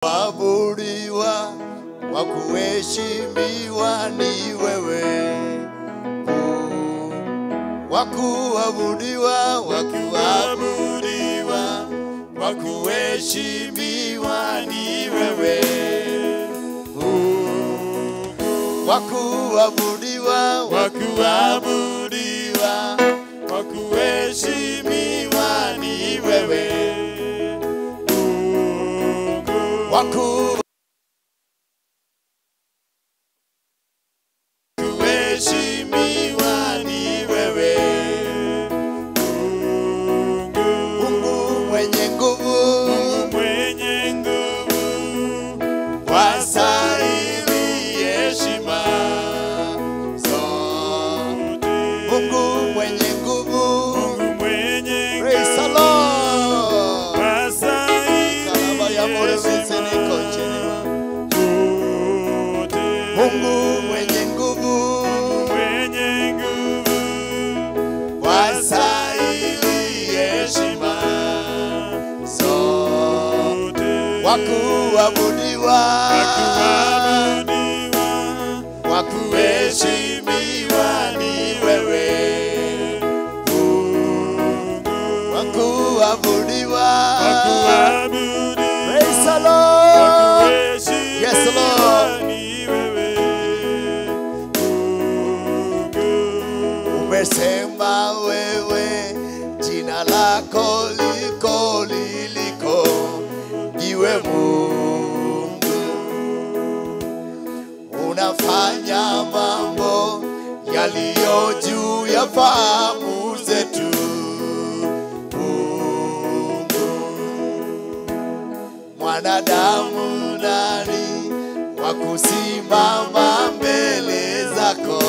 Wakuabudiwa, wakuheshimiwa ni wewe. Wakuabudiwa, wakuabudiwa, wakuheshimiwa ni wewe. Wakuabudiwa, wakuabudiwa, wakuheshimiwa ni wewe. Kuheshimiwa ni wewe. Mungu mwenye nguvu, wastahili heshima zote. Mungu mwenye nguvu, praise the Lord. Kalaba ya morevise ni konchelewa. Mungu mwenye nguvu, wastahili heshima zote. Wakuabudiwa, wakuheshimiwa ni wewe. Wakuabudiwa, praise the Lord. Yes, Lord. Umesema wewe jina lako liko liliko, iwe Mungu. Unafanya mambo yaliyo juu ya fahamu zetu. Mwanadamu nani wa kusimama mbele zako?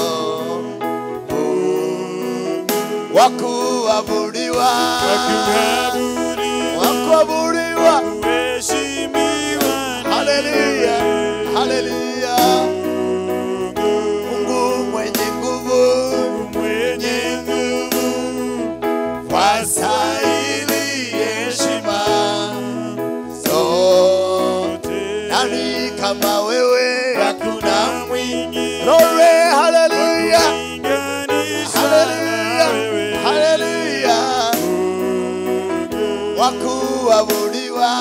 Wakuabudiwa, wakuabudiwa, haleluya, haleluya. Mungu mwenye nguvu, wastahili heshima zote. Nani kama wewe? Hakuna mwingine. Glory, haleluya, haleluya, haleluya. Wakuabudiwa,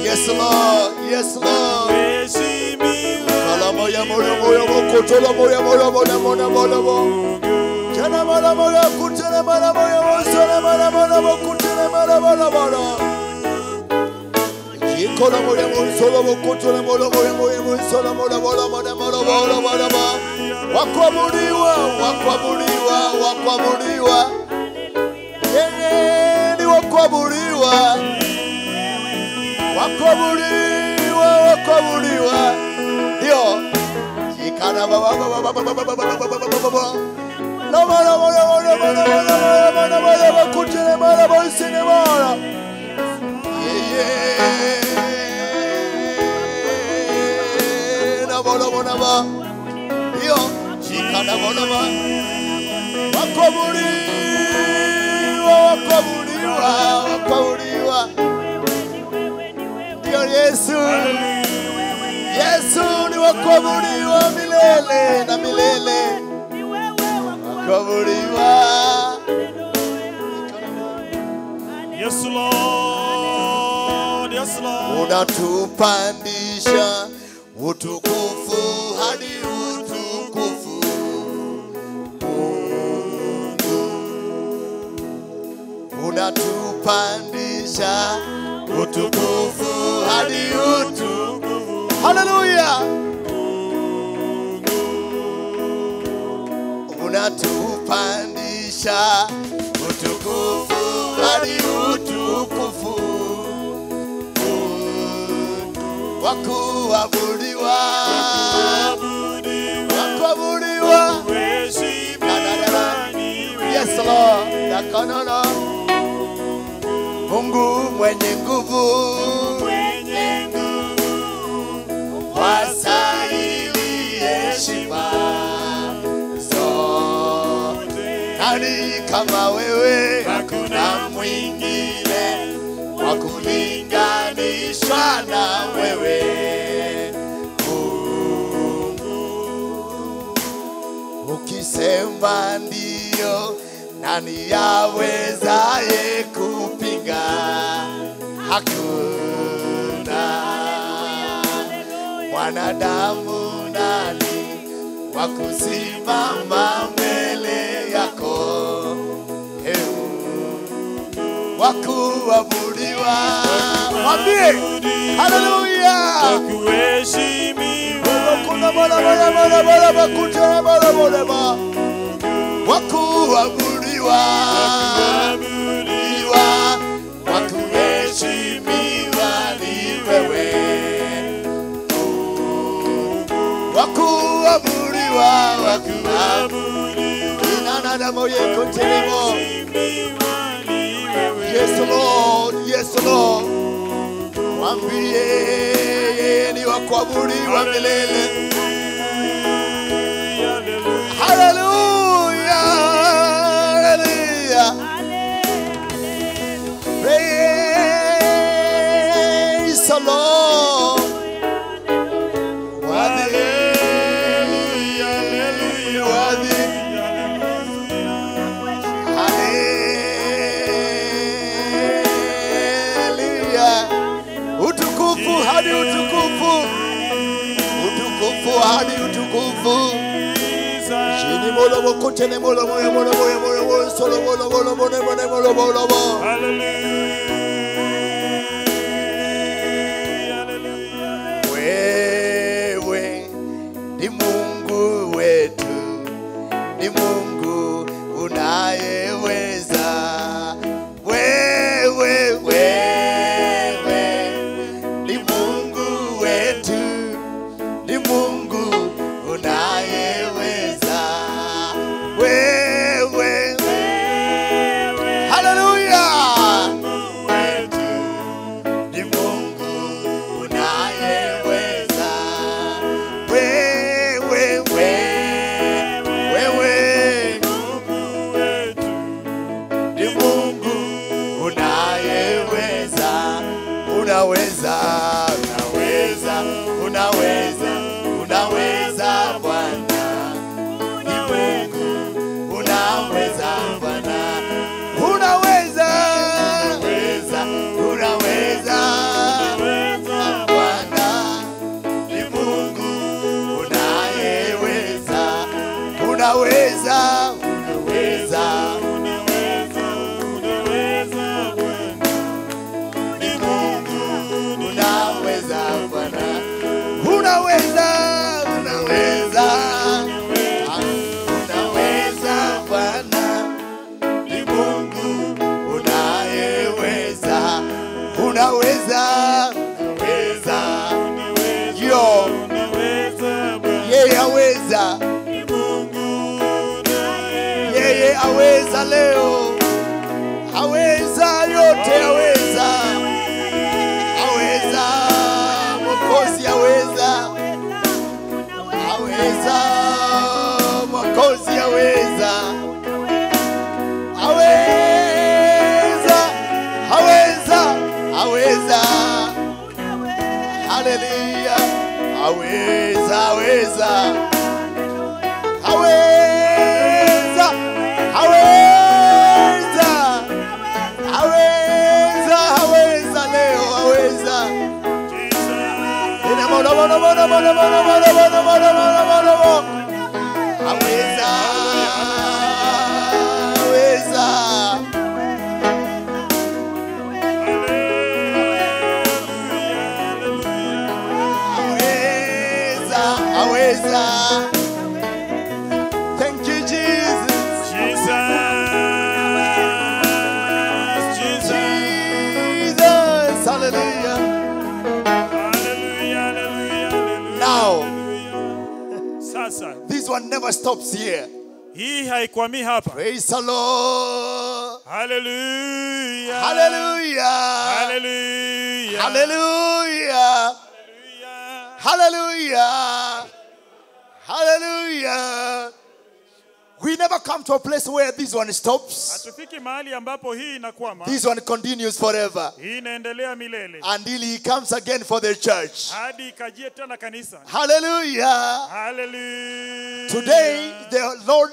yes Lord, yes Lord. Kalamoya moya moya mokotola moya moya moya moya moya moya. Jana moya moya kutele moya moya moya moya moya kutele moya moya moya. Ikola moya moya solo mokotole moya moya moya moya solo moya moya moya moya moya moya. Wakuabudiwa, wakuabudiwa, wakuabudiwa. Yeye ni wakuabudiwa, wakuabudiwa, wakuabudiwa. Ndio. Ikana baba baba baba baba baba baba. La mala mala mala mala mala mala bakutele mala bosine mala. Yeye. Na bola bola ba. Ndio. Ikana bola ba. Wakuabudiwa, wakuabudiwa, wakuabudiwa. Ndio Yesu. Yesu ni wakuabudiwa milele na milele. Wakuabudiwa. Yes Lord, yes Lord. Unatupandisha utukufu hadi utukufu. Unatupandisha utukufu hadi utukufu. Hallelujah. Unatupandisha utukufu hadi utukufu. Wakuabudiwa, wakuabudiwa. Yes Lord, dakanana. Mungu mwenye nguvu, wastahili heshima zote. Nani kama wewe? Hakuna mwingine wa kulinganishwa na nani yawezaye kupinga? Hakuna. Mwanadamu nani wa kusimama mbele yako? Wa kuabudiwa. Mwambie haleluya. Kuna bora bora bora bora bakutana bora bora ba. Wa kuabudiwa. Wa kuheshimiwa ni wewe. Wa kuabudiwa, wa kuabudiwa. Nana na moyo kotelemo. Yes Lord, yes Lord. Mwambie yeye ni wa kuabudiwa milele. Hallelujah, hallelujah. Praise the Lord. Hadi utukufu, utukufu hadi utukufu. Chini mola mokote ne mola moya mola moya moya moya solo mola mola mola mola mola mola mola. Wewe ni Mungu wetu, ni Mungu unayeweza. Wewe Mungu unayeweza. Wewe haleluya. Ni Mungu unayeweza. Wewe ni Mungu unayeweza. Unaweza, unaweza, unaweza. Unaweza Bwana, ni Mungu unaweza Bwana, unaweza, unaweza Bwana, ni Mungu unayeweza, unaweza, unaweza, ni Mungu unaweza Bwana, unaweza. Unaweza Bwana, ni Mungu unayeweza. Unaweza, unaweza, yo, yeye aweza, yeye aweza leo, aweza yote, aweza, aweza, Mwokozi aweza. Aweza, Mwokozi aweza. Aweza, aweza, aweza. Haleluya. Aweza, aweza. Aweza, aweza. Aweza, aweza leo, aweza. Ina mono mono mono mono mono mono mono mono mono. Aweza, aweza. Aweza, aweza. Thank you Jesus. Jesus, hallelujah. Now, this one never stops here. Hii haikwami hapa. Praise the Lord. Hallelujah. Hallelujah. Hallelujah. Hallelujah. Hallelujah. Hallelujah. We never come to a place where this one stops. Hatufiki mahali ambapo hii inakwama. This one continues forever. Hii inaendelea milele. Until he comes again for the church. Hadi ikajie tena kanisa. Hallelujah. Hallelujah. Today the Lord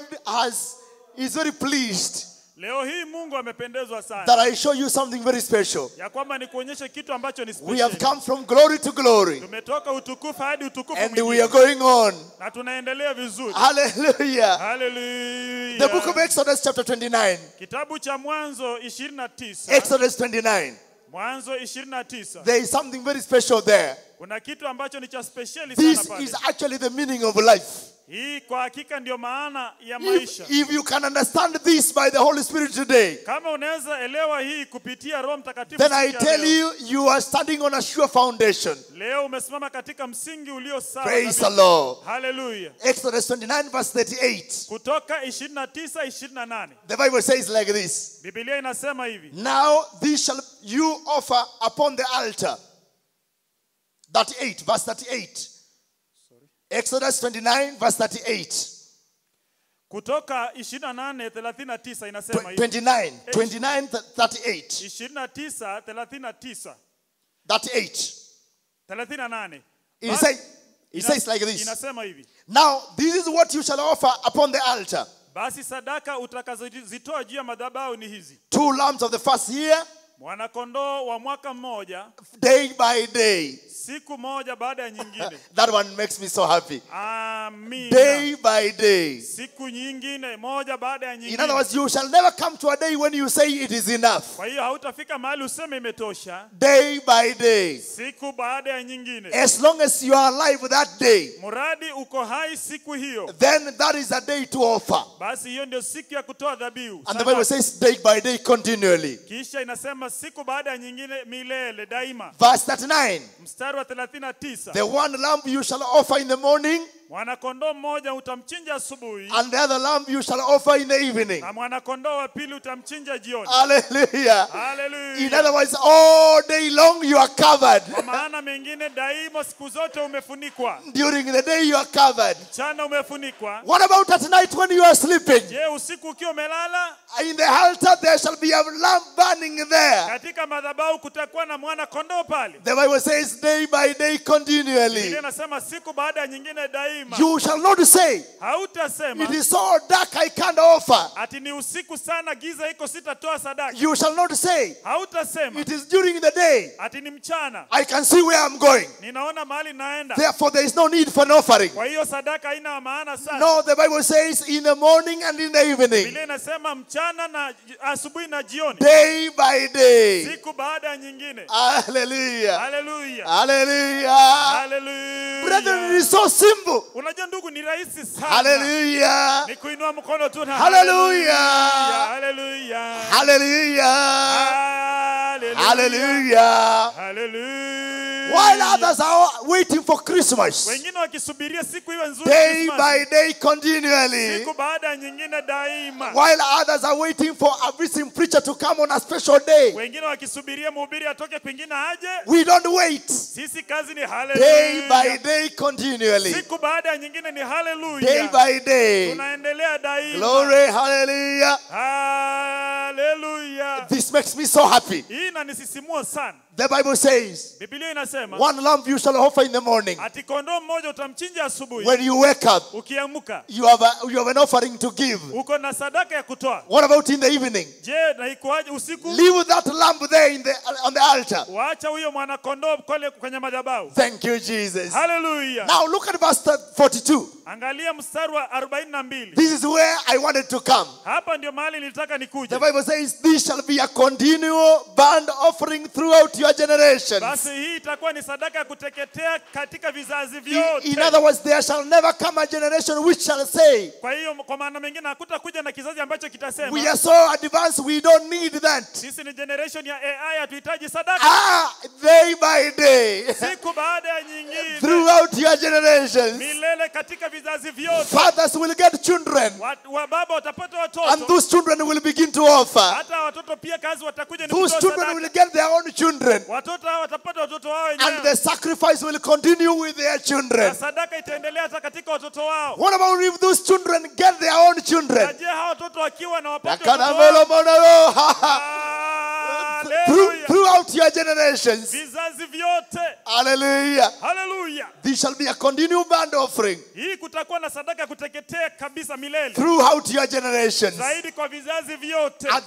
is very pleased Leo hii Mungu amependezwa that sana I show you something very special. ya kwamba ni kuonyesha kitu ambacho ni We have special. come from glory to glory, Tumetoka utukufu hadi utukufu and we mwingine. are going on. Na tunaendelea vizuri. Hallelujah. Hallelujah. The book of Exodus chapter 29. Kitabu cha Mwanzo 29. Exodus 29. Mwanzo 29. There is something very special there. Kuna kitu ambacho ni cha speciali sana This pale. is actually the meaning of life. Hii kwa hakika ndio maana ya maisha. If you can understand this by the Holy Spirit today, Kama unaweza elewa hii kupitia Roho Mtakatifu, then I siku ya tell leo, you, you are standing on a sure foundation. leo umesimama katika msingi ulio sawa. Praise the kabisa. Lord. Hallelujah. Exodus 29 verse 38. Kutoka 29:28. The Bible says like this. Biblia inasema hivi. Now this shall you offer upon the altar. 38, verse 38. Exodus 29 verse 38. Kutoka 28:39 inasema hivi. 29, 29, 38. 29:39. 38. 38. It says like this. Inasema hivi. Now this is what you shall offer upon the altar. Basi sadaka utakazozitoa juu ya madhabahu ni hizi. 2 lambs of the first year, Mwana-kondoo wa mwaka mmoja, day by day. siku moja baada ya nyingine. That one makes me so happy. Amina. Day by day. Siku nyingine moja baada ya In nyingine. other words, you shall never come to a day when you say it is enough. Kwa hiyo hautafika mahali useme imetosha. Day by day. Siku baada ya nyingine. As long as you are alive that day, Muradi uko hai siku hiyo, then that is a day to offer. basi hiyo ndio siku ya kutoa dhabihu. And the Bible says day by day continually. Kisha inasema siku baada ya nyingine milele daima. Verse 39. Mstari wa 39. The one lamb you shall offer in the morning, Mwana-kondoo mmoja utamchinja asubuhi, and the other lamb you shall offer in the evening. na mwana-kondoo wa pili utamchinja jioni. Hallelujah. Hallelujah. In other words, all day long you are covered. Kwa maana mengine daima siku zote umefunikwa. During the day you are covered. Mchana umefunikwa. What about at night when you are sleeping? Je, usiku ukiwa umelala? In the altar there shall be a lamp burning there. Katika madhabahu kutakuwa na mwana-kondoo pale. The Bible says day by day continually. Biblia inasema siku baada ya nyingine daima. You shall not say, Hautasema it is so dark I can't offer. ati ni usiku sana giza iko sitatoa sadaka. You shall not say, Hautasema it is during the day ati ni mchana, I can see where I'm going. ninaona mahali naenda. Therefore there is no need for an offering. Kwa hiyo sadaka haina maana sana. No, the Bible says in the morning and in the evening. Biblia inasema mchana na asubuhi na jioni. Day by day. Siku baada ya nyingine. Hallelujah. Hallelujah. Hallelujah. Hallelujah. Brethren, it is so simple. Unajua ndugu, ni rahisi sana. Hallelujah. Ni kuinua mkono tu na Hallelujah. Hallelujah. Hallelujah. Hallelujah. Hallelujah. Hallelujah. While others are waiting for Christmas, Wengine wakisubiria siku iwe nzuri day Christmas. by day continually, Siku baada ya nyingine daima. while others are waiting for a visiting preacher to come on a special day, Wengine wakisubiria mhubiri atoke kwingine aje. we don't wait. Sisi kazi ni Day hallelujah. by day continually. Siku baada ya nyingine ni Day hallelujah. by day. Tunaendelea daima. Glory, hallelujah. Hallelujah. This makes me so happy. Hii inanisisimua sana. The Bible says, Biblia inasema one lamb you shall offer in the morning. ati kondoo mmoja utamchinja asubuhi. When you wake up, Ukiamka you have an offering to give. uko na sadaka ya kutoa. What about in the evening? Je, na ikoaje usiku? Leave that lamb there on the altar. Waacha huyo mwana kondoo kule kwenye madhabahu. Thank you, Jesus. Hallelujah. Now look at verse 42. Angalia mstari wa 42. This is where I wanted to come. Hapa ndio mahali nilitaka The nikuje. Bible says, this shall be a continual burnt offering throughout your generations. Basi hii itakuwa ni sadaka ya kuteketea katika vizazi In vyote. other words, there shall never come a generation which shall say, Kwa hiyo kwa maana mengine hakutakuja na kizazi ambacho we kitasema are so advanced, we don't need that. sisi ni generation ya AI, hatuhitaji sadaka. Day by day, Siku baada ya nyingine, throughout your generations, milele katika vizazi vyote. fathers will get children, Baba watapata and watoto. those children will begin to offer. Hata watoto pia kazi watakuja ni Those kutoa children sadaka. will get their own children, Watoto hao watapata watoto wao and the wenyewe. sacrifice will continue with their Na children. sadaka itaendelea hata katika watoto wao. What about if those children get their own Na children? je, hao watoto wakiwa na wapata watoto wao? Hallelujah. Hallelujah. Throughout your generations. Vizazi vyote. Hallelujah. Hallelujah. There shall be a continual burnt offering. Hii kutakuwa na sadaka kuteketea kabisa milele. Throughout your generations. Zaidi kwa vizazi vyote. At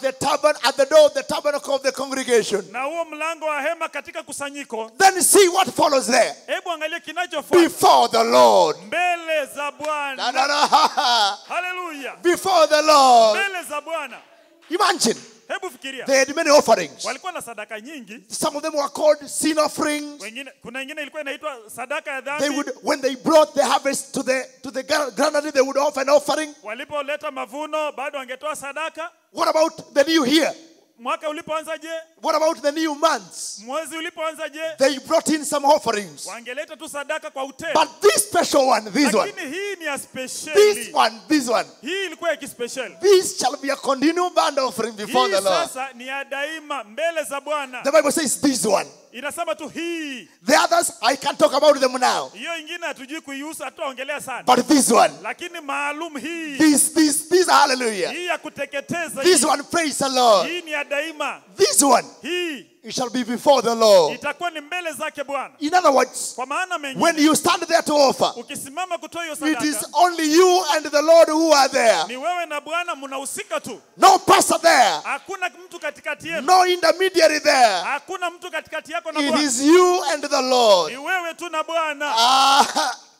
the door of the tabernacle of the congregation. Na huo mlango wa hema katika kusanyiko. Then see what follows there. Hebu angalia kinachofuata. Before the Lord. Mbele za Bwana. Hallelujah. Before the Lord. Mbele za Bwana. Imagine. Hebu fikiria. They had many offerings. Walikuwa na sadaka nyingi. Some of them were called sin offerings. Kuna nyingine ilikuwa inaitwa sadaka ya dhambi. When they brought the harvest to the granary, they would offer an offering. Walipoleta mavuno bado wangetoa sadaka. What about the new year? Mwaka ulipoanza je? What about the new months? Mwezi ulipoanza je? They brought in some offerings. Wangeleta tu sadaka kwa utele. But this special one, this one. Lakini hii ni ya special. This one. Hii ilikuwa ya kispecial. This shall be a continual burnt offering before the Lord. Sasa ni ya daima mbele za Bwana. The Bible says this one. Inasema tu hii. The others, I can't talk about them now. Hiyo ingine hatujui kuihusu, hataongelea sana. But this one. Lakini maalum hii. This hallelujah. Hii ya kuteketeza. This one, praise the Lord. Hii ni ya daima. This one. Hii. It shall be before the Lord. Itakuwa ni mbele zake Bwana. In other words, kwa maana mengine, when you stand there to offer, ukisimama kutoa hiyo sadaka, it is only you and the Lord who are there. Ni wewe na Bwana mnahusika tu. No pastor there. Hakuna mtu katikati yenu. No intermediary there. Hakuna mtu katikati yako na Bwana. It is you and the Lord. Ni wewe tu na Bwana.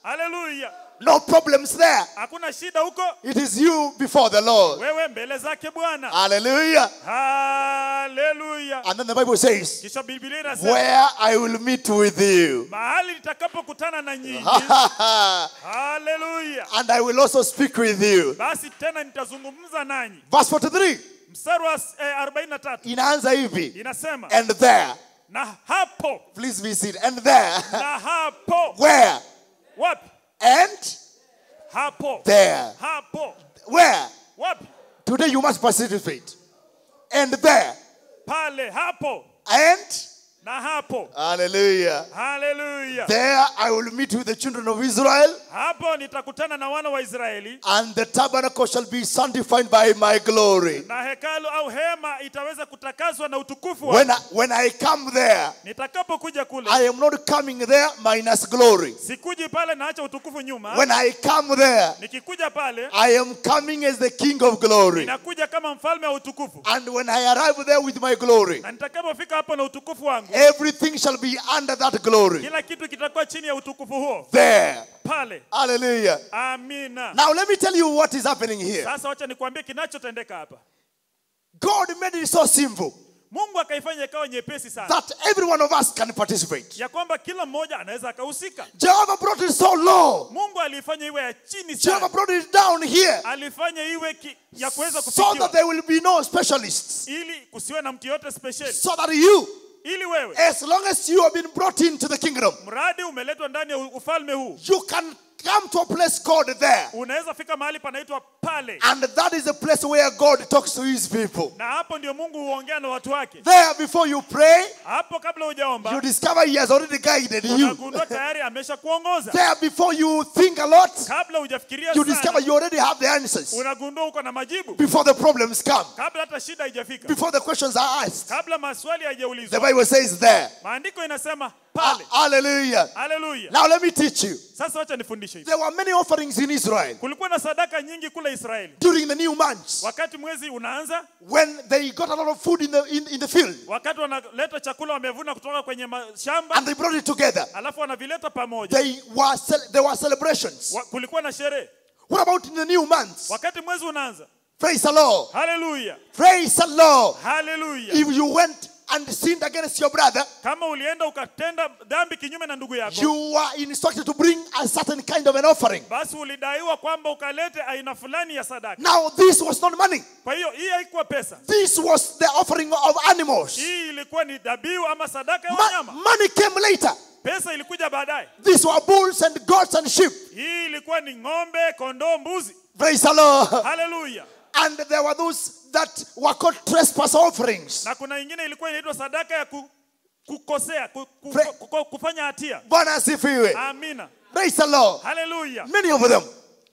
Hallelujah. No problems there. Hakuna shida huko. It is you before the Lord. Wewe mbele zake Bwana. Hallelujah. Hallelujah. And then the Bible says, kisha Biblia inasema, where I will meet with you. Mahali nitakapokutana na nyinyi. Hallelujah. And I will also speak with you. Basi tena nitazungumza nanyi. Verse 43. Mstari wa 43. Inaanza hivi. Inasema, and there. Na hapo. Please be seated. And there. Na hapo. Where? Wapi? And hapo. There. Hapo. Where? Wapi? Today you must participate. And there. Pale hapo. And na hapo. Hallelujah. Hallelujah. There I will meet with the children of Israel. Hapo nitakutana na wana wa Israeli. And the tabernacle shall be sanctified by my glory. Na hekalu au hema itaweza kutakaswa na utukufu wangu. When I come there, nitakapokuja kule, I am not coming there minus glory. Sikuji pale naacha utukufu nyuma. When I come there, nikikuja pale, I am coming as the King of glory. Ninakuja kama mfalme wa utukufu. And when I arrive there with my glory, na nitakapofika hapo na utukufu wangu, everything shall be under that glory. Kila kitu kitakuwa chini ya utukufu huo. There. Pale. Hallelujah. Amina. Now let me tell you what is happening here. Sasa wacha nikwambie kinachotendeka hapa. God made it so simple. Mungu akaifanya ikawa nyepesi sana. That every one of us can participate. Ya kwamba kila mmoja anaweza akahusika. Jehovah brought it so low. Mungu alifanya iwe ya chini sana. Jehovah brought it down here. Alifanya iwe ya kuweza kufikiwa. So that there will be no specialists. Ili kusiwe na mtu yote special. So that you, ili wewe, as long as you have been brought into the kingdom, mradi umeletwa ndani ya ufalme huu, you can come to a place called there. Unaweza fika mahali panaitwa pale. And that is the place where God talks to his people. Na hapo ndio Mungu huongea na watu wake. There before you pray, hapo kabla hujaomba, you discover he has already guided you. Unagundua tayari ameshakuongoza. There before you think a lot, kabla hujafikiria you sana, discover you already have the answers. Unagundua uko na majibu. Before the problems come. Kabla hata shida haijafika. Before the questions are asked. Kabla maswali hayajaulizwa. The Bible says there. Maandiko inasema pale. Hallelujah. Hallelujah. Now let me teach you. Sasa wacha nifundishe hivi. There were many offerings in Israel. Kulikuwa na sadaka nyingi kule Israeli. During the new months. Wakati mwezi unaanza. When they got a lot of food in the field. Wakati wanaleta chakula wamevuna kutoka kwenye shamba. And they brought it together. Alafu wanavileta pamoja. There were celebrations. Kulikuwa na sherehe. What about in the new months? Wakati mwezi unaanza. Praise the Lord. Hallelujah. Praise the Lord. Hallelujah. If you went and sinned against your brother, kama ulienda ukatenda dhambi kinyume na ndugu yako, you were instructed to bring a certain kind of an offering. Basi ulidaiwa kwamba ukalete aina fulani ya sadaka. Now this was not money. Kwa hiyo hii haikuwa pesa. This was the offering of animals. Hii ilikuwa ni dhabihu ama sadaka ya wanyama. Money came later. Pesa ilikuja baadaye. These were bulls and goats and sheep. Hii ilikuwa ni ng'ombe, kondoo, mbuzi. Praise the Lord. Hallelujah. And there were those that were called trespass offerings. Na kuna nyingine ilikuwa inaitwa sadaka ya kukosea, kufanya hatia. Bwana asifiwe. Amina. Praise the Lord. Hallelujah. Many of them.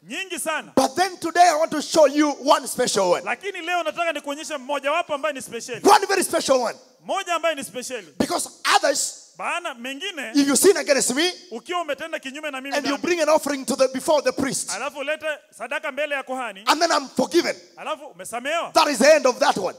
Nyingi sana. But then today I want to show you one special one. Lakini leo nataka nikuonyeshe mmoja wapo ambaye ni special. One very special one. moja ambaye ni special. Because others, Maana mengine if you sin against me ukiwa umetenda kinyume na mimi and you dhambi, bring an offering to before the priest, alafu ulete sadaka mbele ya kuhani, and then I'm forgiven, alafu umesamehewa, that is the end of that one.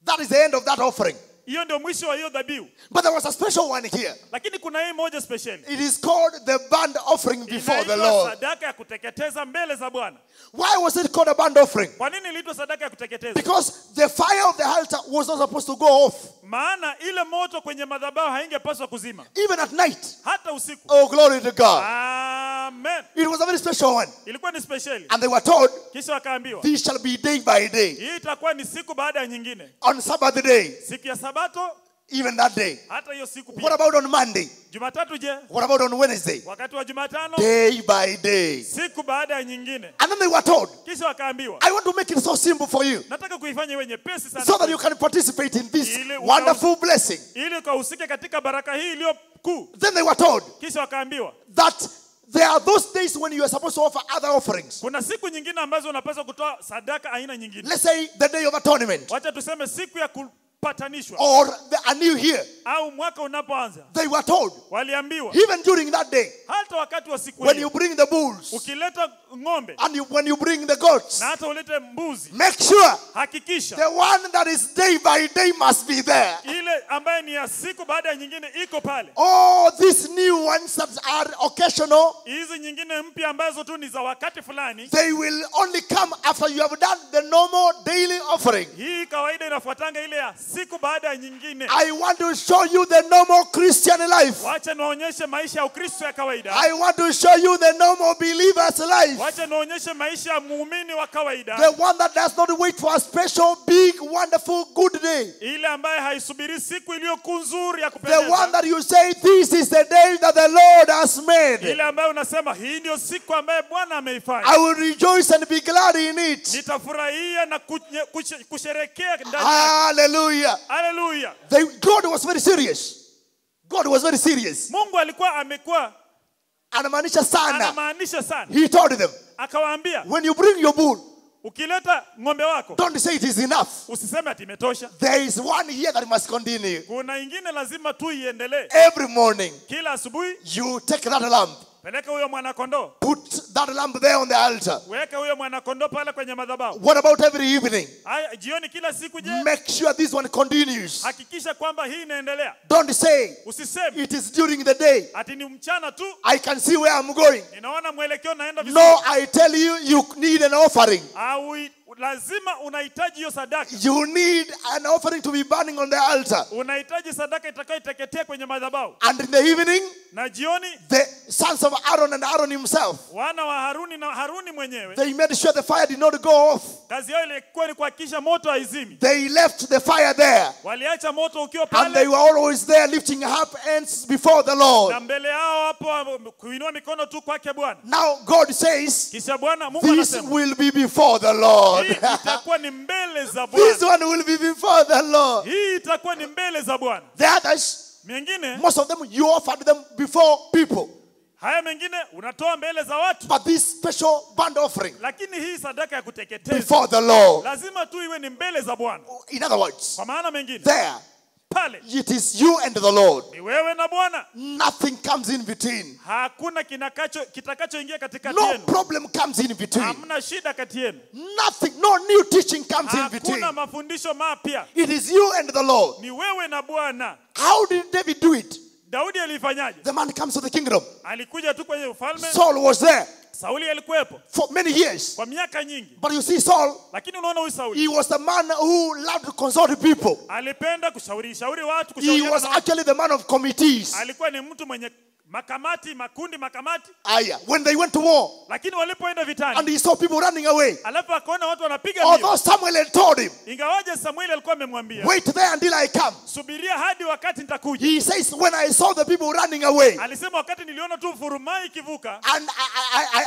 That is the end of that offering. hiyo ndio mwisho wa hiyo dhabihu. But there was a special one here. Lakini kuna hii moja special. It is called the burnt offering before the Inaitwa Lord. sadaka ya kuteketeza mbele za Bwana. Why was it called a burnt offering? Kwa nini iliitwa sadaka ya kuteketeza? Because the fire of the altar was not supposed to go off. Maana ile moto kwenye madhabahu haingepaswa kuzima Even at night. hata usiku. Oh, glory to God. Amen. It was a very special one. Ilikuwa ni special. And they were told, Kisha wakaambiwa, this shall be day by day. hii itakuwa ni siku baada ya nyingine. On Sabbath day, Siku ya Sabato, even that day. hata hiyo siku What pia. about on Monday? Jumatatu je? What about on Wednesday? Wakati wa Jumatano, Day by day. siku baada ya nyingine. And then they were told, Kisha wakaambiwa, I want to make it so simple for you, nataka kuifanya iwe nyepesi sana so that you can participate in this Ile wonderful blessing. ili ukahusike katika baraka hii iliyo kuu. Then they were told Kisha wakaambiwa, that there are those days when you are supposed to offer other offerings. kuna siku nyingine ambazo unapaswa kutoa sadaka aina nyingine. Let's say the day of atonement Wacha tuseme siku ya kupatanishwa or a new year. au mwaka unapoanza. They were told, Waliambiwa even during that day, hata wakati wa siku when you hiyo bring the bulls ukileta ng'ombe and when you bring the goats, na hata ulete mbuzi, make sure hakikisha the one that is day by day must be there. ile ambaye ni ya siku baada ya nyingine iko pale. Oh, these new ones that are occasional, Hizi nyingine mpya ambazo tu ni za wakati fulani, they will only come after you have done the normal daily offering. hii kawaida inafuatanga ile ya siku baada ya nyingine. I want to show you the normal Christian life. Wacha nionyeshe maisha ya Ukristo ya kawaida. I want to show you the normal believer's life. Wacha nionyeshe maisha ya muumini wa kawaida. The one that does not wait for a special, big, wonderful, good day. Ile ambaye haisubiri siku iliyo nzuri ya The one kupendeza. that you say, this is the day that the Lord has made. Ile ambaye unasema hii ndio siku ambaye Bwana ameifanya. I will rejoice and be glad in it. Nitafurahia na kusherekea ndani yake. Hallelujah. Hallelujah. God was very serious. God was very serious. Mungu alikuwa amekuwa Anamaanisha sana. anamaanisha sana. He told them, Akawaambia, when you bring your bull, ukileta ng'ombe wako don't say it is enough. usiseme ati imetosha. There is one here that must continue. Kuna ingine lazima tu iendelee. Every morning, Kila asubuhi you take that lamb, peleka huyo mwana kondoo. put that lamb there on the altar. Weka huyo mwana kondoo pale kwenye madhabahu. What about every evening? Haya, jioni kila siku je? Make sure this one continues. Hakikisha kwamba hii inaendelea. Don't say Usiseme it is during the day. ati ni mchana tu, I can see where I'm going. ninaona mwelekeo naenda vizuri. No, I tell you, you need an offering. Au lazima unahitaji hiyo sadaka. You need an offering to be burning on the altar. Unahitaji sadaka itakayoteketea kwenye madhabahu. And in the evening, Na jioni the sons of Aaron and Aaron himself, wana wa Haruni na Haruni mwenyewe, they made sure the fire did not go off. kazi yao ilikuwa ni kuhakikisha moto haizimi. They left the fire there. Waliacha moto ukiwa And they pale, were always there lifting up hands before the Lord. na mbele yao hapo kuinua mikono tu kwake Bwana. Now God says, Kisha Bwana Mungu this anasema, will be before the Lord. hii itakuwa ni mbele za This Bwana. one will be before the Lord. Hii itakuwa ni mbele za Bwana. The others, Mengine, most of them, you offered them before people. haya mengine unatoa mbele za watu. But this special burnt offering Lakini hii sadaka ya kuteketeza before the Lord. lazima tu iwe ni mbele za Bwana. In other words, Kwa maana mengine, there, pale it is you and the Lord. ni wewe na Bwana. Nothing comes in between. Hakuna kitakachoingia katikati No yenu. problem comes in between. Hamna shida kati yenu. Nothing, no new teaching comes in between. Hakuna mafundisho mapya. It is you and the Lord. Ni wewe na Bwana. How did David do it? Daudi alifanyaje? The man comes to the kingdom. Alikuja tu kwenye ufalme. Saul was there Sauli alikuwepo for many years. kwa miaka nyingi. But you see, Saul, Lakini unaona huyu Sauli he was the man who loved to consult people. alipenda kushauri watu, He kushauriana was na watu. actually the man of committees. Alikuwa ni mtu mwenye makamati, makamati. When they went to war Lakini walipoenda and vitani, he saw people running away, alafu akaona watu wanapiga mbio. although Samuel had told him, Ingawaje Samueli alikuwa amemwambia, wait there until I come. subiria hadi wakati nitakuja. He says, when I saw the people running away Alisema wakati niliona tu furumai ikivuka, and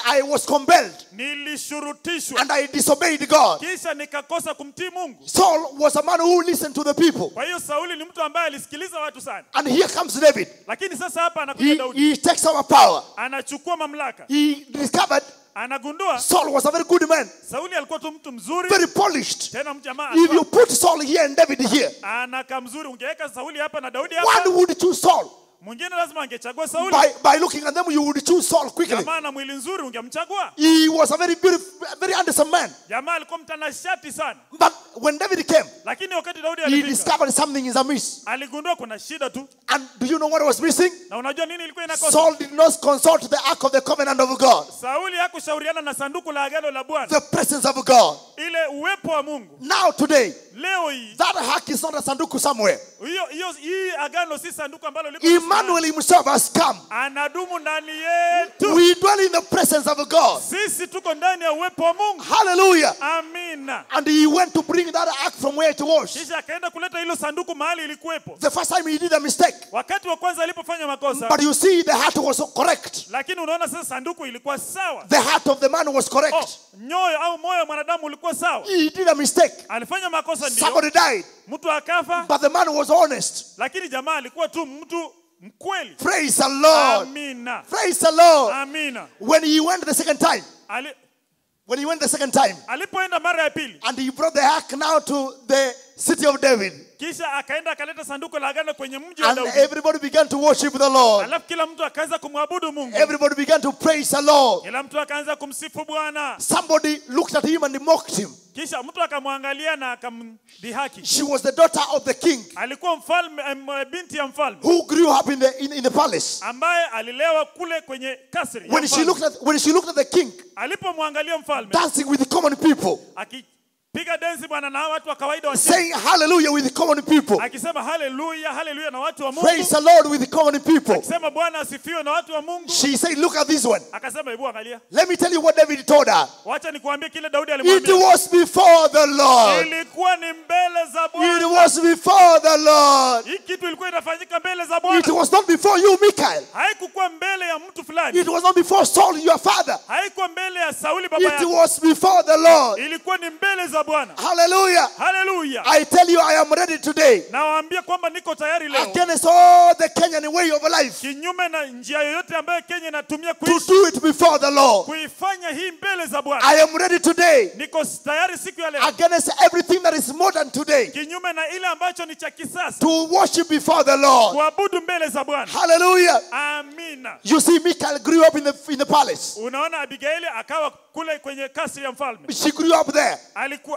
I was compelled nilishurutishwa. and I disobeyed God. Kisha nikakosa kumtii Mungu. Saul was a man who listened to the people. Kwa hiyo Sauli ni mtu ambaye alisikiliza watu sana. And here comes David. Lakini sasa hapa anakuja Daudi. He takes our power. Anachukua mamlaka. He discovered anagundua Saul was a very good man, Sauli alikuwa tu mtu mzuri, very polished. tena mjamaa. If you put Saul here and David here, Anakaa mzuri, ungeweka Sauli hapa na Daudi hapa, one would choose Saul. mwingine lazima angechagua Sauli. By looking at them, you would choose Saul quickly. Jamaa na mwili nzuri ungemchagua. He was a very beautiful, very handsome man. Jamaa alikuwa mtanashati sana. But when David came, Lakini wakati Daudi he alifika, discovered something is amiss. aligundua kuna shida tu. And do you know what was missing? Na unajua nini ilikuwa inakosa? Saul did not consult the ark of the covenant of God, Sauli hakushauriana na sanduku la agano la Bwana, the presence of God. ile uwepo wa Mungu. Now today, Leo hii that ark is not a sanduku somewhere. hii agano si sanduku ambalo liko Emmanuel himself has come. anadumu ndani yetu. We dwell in the presence of God. Sisi tuko ndani ya uwepo wa Mungu. Hallelujah. Amina. And he went to bring that ark from where it was. Kisha akaenda kuleta hilo sanduku mahali ilikuwepo. The first time he did a mistake. Wakati wa kwanza alipofanya makosa. But you see, the heart was correct. Lakini unaona sasa sanduku ilikuwa sawa. The heart of the man was correct. Nyoyo au moyo wa mwanadamu ulikuwa sawa. He did a mistake. Alifanya makosa ndio. Somebody died. Mtu akafa. But the man was honest. Lakini jamaa alikuwa tu mtu mkweli. Praise the Lord. Amina. Praise the Lord. Amina. When he went the second time. Alipoenda mara ya pili. And he brought the ark now to the city of David. Kisha akaenda akaleta sanduku la agano kwenye mji wa And Daudi. everybody began to worship the Lord. Alafu kila mtu akaanza kumwabudu Mungu. Everybody began to praise the Lord. Kila mtu akaanza kumsifu Bwana. Somebody looked at him and mocked him. Kisha mtu akamwangalia na akamdhihaki. She was the daughter of the king. Alikuwa mfalme, binti ya mfalme. Who grew up in the palace. Ambaye alilewa kule kwenye kasri. When she looked at the king. Alipomwangalia mfalme. Dancing with the common people. Piga densi bwana na watu wa kawaida wa saying hallelujah with the common people. Akisema hallelujah, hallelujah na watu wa Mungu. Praise the Lord with the common people. Akisema Bwana asifiwe na watu wa Mungu. She said, look at this one. Akasema hebu angalia. Let me tell you what David told her. Wacha nikuambie kile Daudi alimwambia. It was before the Lord. Ilikuwa ni mbele za Bwana. It was before the Lord. Hii kitu ilikuwa inafanyika mbele za Bwana. It was not before you, Michael. Haikuwa mbele ya mtu fulani. It was not before Saul, your father. Haikuwa mbele ya Sauli baba yako. It was before the Lord. Ilikuwa ni mbele za Bwana. Hallelujah. Hallelujah. I tell you, I am ready today. Nawaambia kwamba niko tayari leo. Against all the Kenyan way of life. Kinyume na njia yoyote ambayo Kenya inatumia kuishi. To do it before the Lord. Kuifanya hii mbele za Bwana. I am ready today. Niko tayari siku ya leo. Against everything that is modern today. Kinyume na ile ambacho ni cha kisasa. To worship before the Lord. Kuabudu mbele za Bwana. Hallelujah. Amina. You see, Michael grew up in the palace. Unaona Abigaili akawa kule kwenye kasri ya mfalme. She grew up there.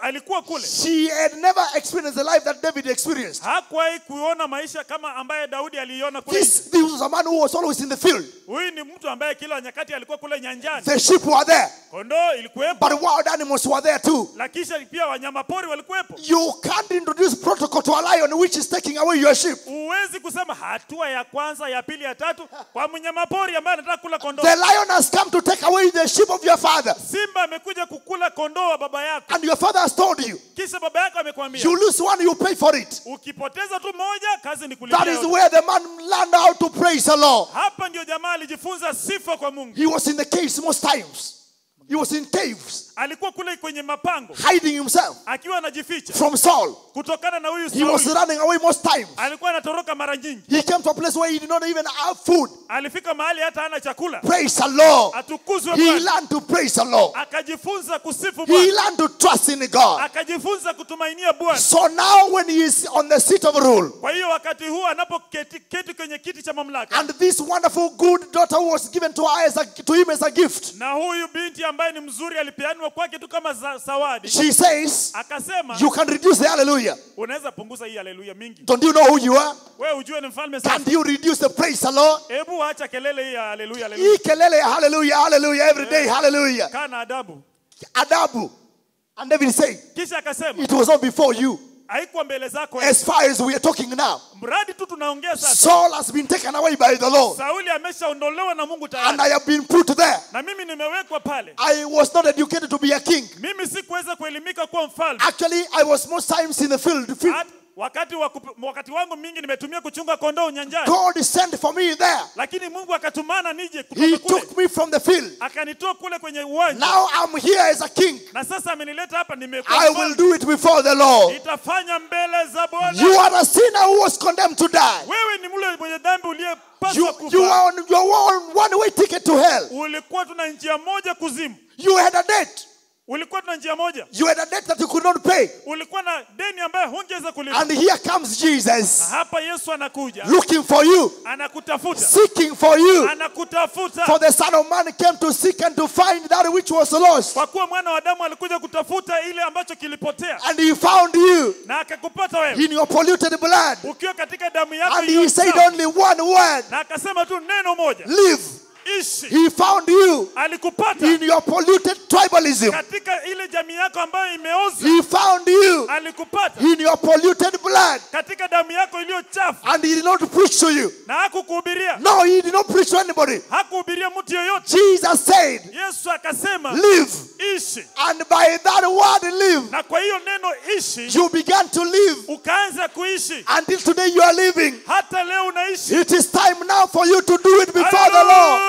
Alikuwa kule. She had never experienced the life that David experienced. Hakuwahi kuona maisha kama ambaye Daudi aliona kule. This was a man who was always in the field. Huyu ni mtu ambaye kila nyakati alikuwa kule nyanjani. The sheep were there. Kondoo ilikuwepo. But wild animals were there too. Lakini pia wanyama pori walikuwepo. You can't introduce protocol to a lion which is taking away your sheep. Huwezi kusema hatua ya kwanza, ya pili, ya tatu kwa mnyama pori ambaye anataka kula kondoo. The lion has come to take away the sheep of your father. Simba amekuja kukula kondoo wa baba yako. And your father has told you. Kisha baba yako amekwambia. You lose one, you pay for it. Ukipoteza tu moja, kazi ni kulipia. That is where the man learned how to praise the Lord. Hapa ndio jamaa alijifunza sifa kwa Mungu. He was in the caves most times. He was in caves. Alikuwa kule kwenye mapango. Hiding himself. Akiwa anajificha. From Saul. Kutokana na huyu Saul. He was running away most times. Alikuwa anatoroka mara nyingi. He came to a place where he did not even have food. Alifika mahali hata hana chakula. Praise the Lord. Atukuzwe Bwana. He learned to praise the Lord. Akajifunza kusifu Bwana. He learned to trust in God. Akajifunza kutumainia Bwana. So now when he is on the seat of rule. Kwa hiyo wakati huu anapoketi kwenye kiti cha mamlaka. And this wonderful good daughter was given to him as a gift. Na huyu binti ambaye ni mzuri alipeanwa kwake tu kama zawadi. She says, akasema, you can reduce the hallelujah. Unaweza punguza hii hallelujah mingi. Don't you know who you are? Wewe ujue ni mfalme sasa. Can you reduce the praise the Lord? Hebu acha kelele hii hallelujah hallelujah. Hii kelele hallelujah hallelujah every day hallelujah. Kana adabu. Adabu. And David said, kisha akasema, it was not before you. Haikuwa mbele zako. As far as we are talking now. Mradi tu tunaongea sasa. Saul has been taken away by the Lord. Sauli ameshaondolewa na Mungu tayari. And I have been put there. Na mimi nimewekwa pale. I was not educated to be a king. Mimi sikuweza kuelimika kuwa mfalme. Actually, I was most times in the field. Wakati wangu mingi nimetumia kuchunga kondoo nyanjani. God sent for me there. Lakini Mungu akatumana nije kutoka kule. He took me from the field. Akanitoa kule kwenye uwanja. Now I'm here as a king. Na sasa amenileta hapa nimekuwa mfalme. I will do it before the Lord. Nitafanya mbele za Bwana. You are a sinner who was condemned to die. Wewe ni mule mwenye dhambi uliyepaswa kufa. You are on your one way ticket to hell. Ulikuwa tuna njia moja kuzimu. You had a debt. Ulikuwa na njia moja. You had a debt that you could not pay. Ulikuwa na deni ambayo hungeweza kulipa. And here comes Jesus. Hapa Yesu anakuja. Looking for you. Anakutafuta. Seeking for you. Anakutafuta. For the Son of Man came to seek and to find that which was lost. Kwa kuwa mwana wa Adamu alikuja kutafuta ile ambacho kilipotea. And he found you. Na akakupata wewe. In your polluted blood. Ukiwa katika damu yako. And he said only one word. Na akasema tu neno moja. Live. Ishi. He found you. Alikupata. In your polluted tribalism. Katika ile jamii yako ambayo imeoza. He found you. Alikupata. In your polluted blood. Katika damu yako iliyo chafu. And he did not preach to you. Na hakukuhubiria. No, he did not preach to anybody. Hakuhubiria mtu yoyote. Jesus said, Yesu akasema, live. Ishi. And by that word live. Na kwa hiyo neno ishi. You began to live. Ukaanza kuishi. Until today you are living. Hata leo unaishi. It is time now for you to do it before the Lord.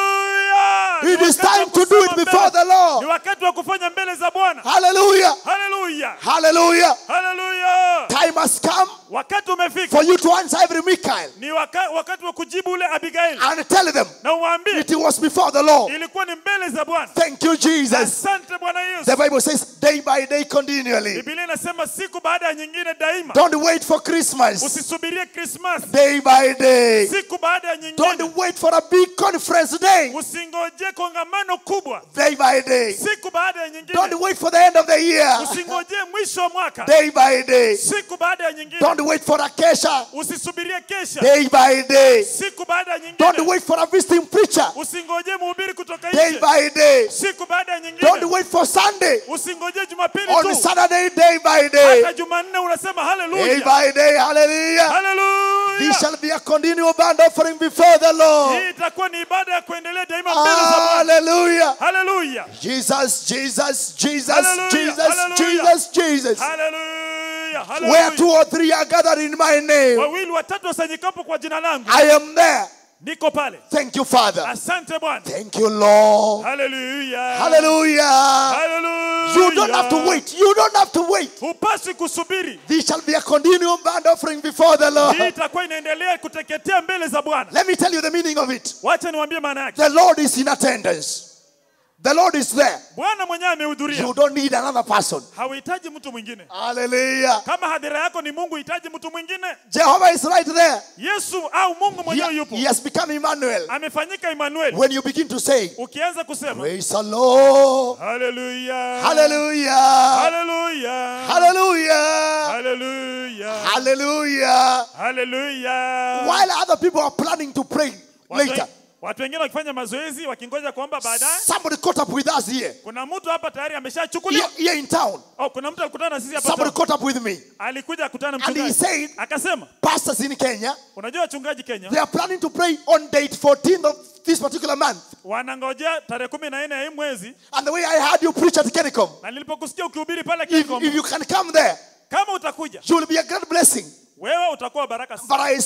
It is time to do it before the Lord. Ni wakati wa kufanya mbele za Bwana. Hallelujah. Hallelujah. Hallelujah. Hallelujah. Time has come wakati umefika for you to answer every Michael. Ni wakati wa kujibu ule Abigail. And tell them na uwaambie it was before the Lord. Ilikuwa ni mbele za Bwana. Thank you, Jesus. Asante Bwana Yesu. The Bible says day by day continually. Biblia inasema siku baada ya nyingine daima. Don't wait for Christmas. Usisubirie Christmas. Day by day. Siku baada ya nyingine. Don't wait for a big conference day. Usingoje kongamano kubwa. Day by day. Siku baada ya nyingine. Don't wait for the end of the year. Usingoje mwisho wa mwaka. Day by day. Siku baada ya nyingine. Don't wait for a kesha. Usisubirie kesha. Day by day. Siku baada ya nyingine. Don't wait for a visiting preacher. Usingoje mhubiri kutoka nje. Day by day. Siku baada ya nyingine. Don't wait for Sunday. Usingoje Jumapili tu. On Saturday, day by day. Hata Jumanne unasema hallelujah. Day by day, hallelujah. Hallelujah. This shall be a continual band offering before the Lord. Hii itakuwa ni ibada ya kuendelea daima mbele za Bwana. Hallelujah. Hallelujah. Jesus, Jesus, Jesus, Hallelujah. Jesus, Hallelujah. Jesus, Jesus. Hallelujah. Hallelujah. Where 2 or 3 are gathered in my name, wawili watatu wasanyikapo kwa jina langu, I am there. Niko pale. Thank you, Father. Asante Bwana. Thank you, Lord. Hallelujah. Hallelujah. Hallelujah. You don't have to wait. You don't have to wait. Hupaswi kusubiri. This shall be a continual band offering before the Lord. Hii itakuwa inaendelea kuteketea mbele za Bwana. Let me tell you the meaning of it. Wacha niwaambie maana yake. The Lord is in attendance. The Lord is there. Bwana mwenyewe amehudhuria. You don't need another person. Hauhitaji mtu mwingine. Hallelujah. Kama hadhira yako ni Mungu, hitaji mtu mwingine. Jehovah is right there. Yesu au Mungu mwenyewe yupo. He has become Emmanuel. Amefanyika Emmanuel. When you begin to say, ukianza kusema, praise the Lord. Hallelujah. Hallelujah. Hallelujah. Hallelujah. Hallelujah. Hallelujah. Hallelujah. While other people are planning to pray later. Watu wengine wakifanya mazoezi wakingoja kuomba baadaye. Somebody caught up with us here. Kuna mtu hapa tayari ameshachukuliwa. Here in town. Oh, kuna mtu alikutana na sisi hapa. Somebody caught up with me. Alikuja kukutana mchungaji. And he said, akasema, pastors in Kenya, unajua wachungaji Kenya, they are planning to pray on date 14th of this particular month. Wanangojea tarehe 14 ya hii mwezi. And the way I heard you preach at Kenicom, na nilipokusikia ukihubiri pale Kenicom, if you can come there, kama utakuja, you will be a great blessing. Wewe utakuwa baraka sana. But I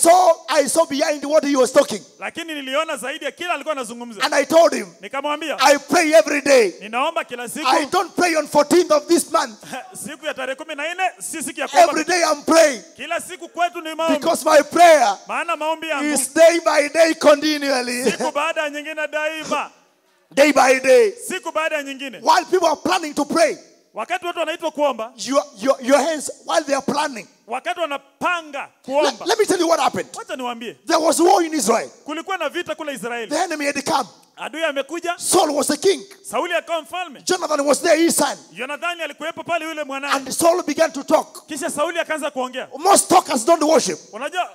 saw behind what he was talking. Lakini niliona zaidi ya kila alikuwa anazungumza. And I told him, nikamwambia, I pray every day. Ninaomba kila siku. I don't pray on 14th of this month. Siku ya tarehe 14 si siku ya kuomba. Every day I'm praying. Kila siku kwetu ni maombi. Because my prayer maana maombi yangu is day by day continually. Siku baada ya nyingine daima. Day by day. Siku baada ya nyingine. While people are planning to pray, wakati watu wanaitwa kuomba, your hands while they are planning. Wakati wanapanga kuomba. Let me tell you what happened. Wacha niwaambie. There was war in Israel. Kulikuwa na vita kule Israeli. The enemy had come. Adui amekuja. Saul was the king. Sauli akawa mfalme. Jonathan was there, his son. Jonathan alikuwepo pale yule mwanae. And Saul began to talk. Kisha Sauli akaanza kuongea. Most talkers don't worship. Unajua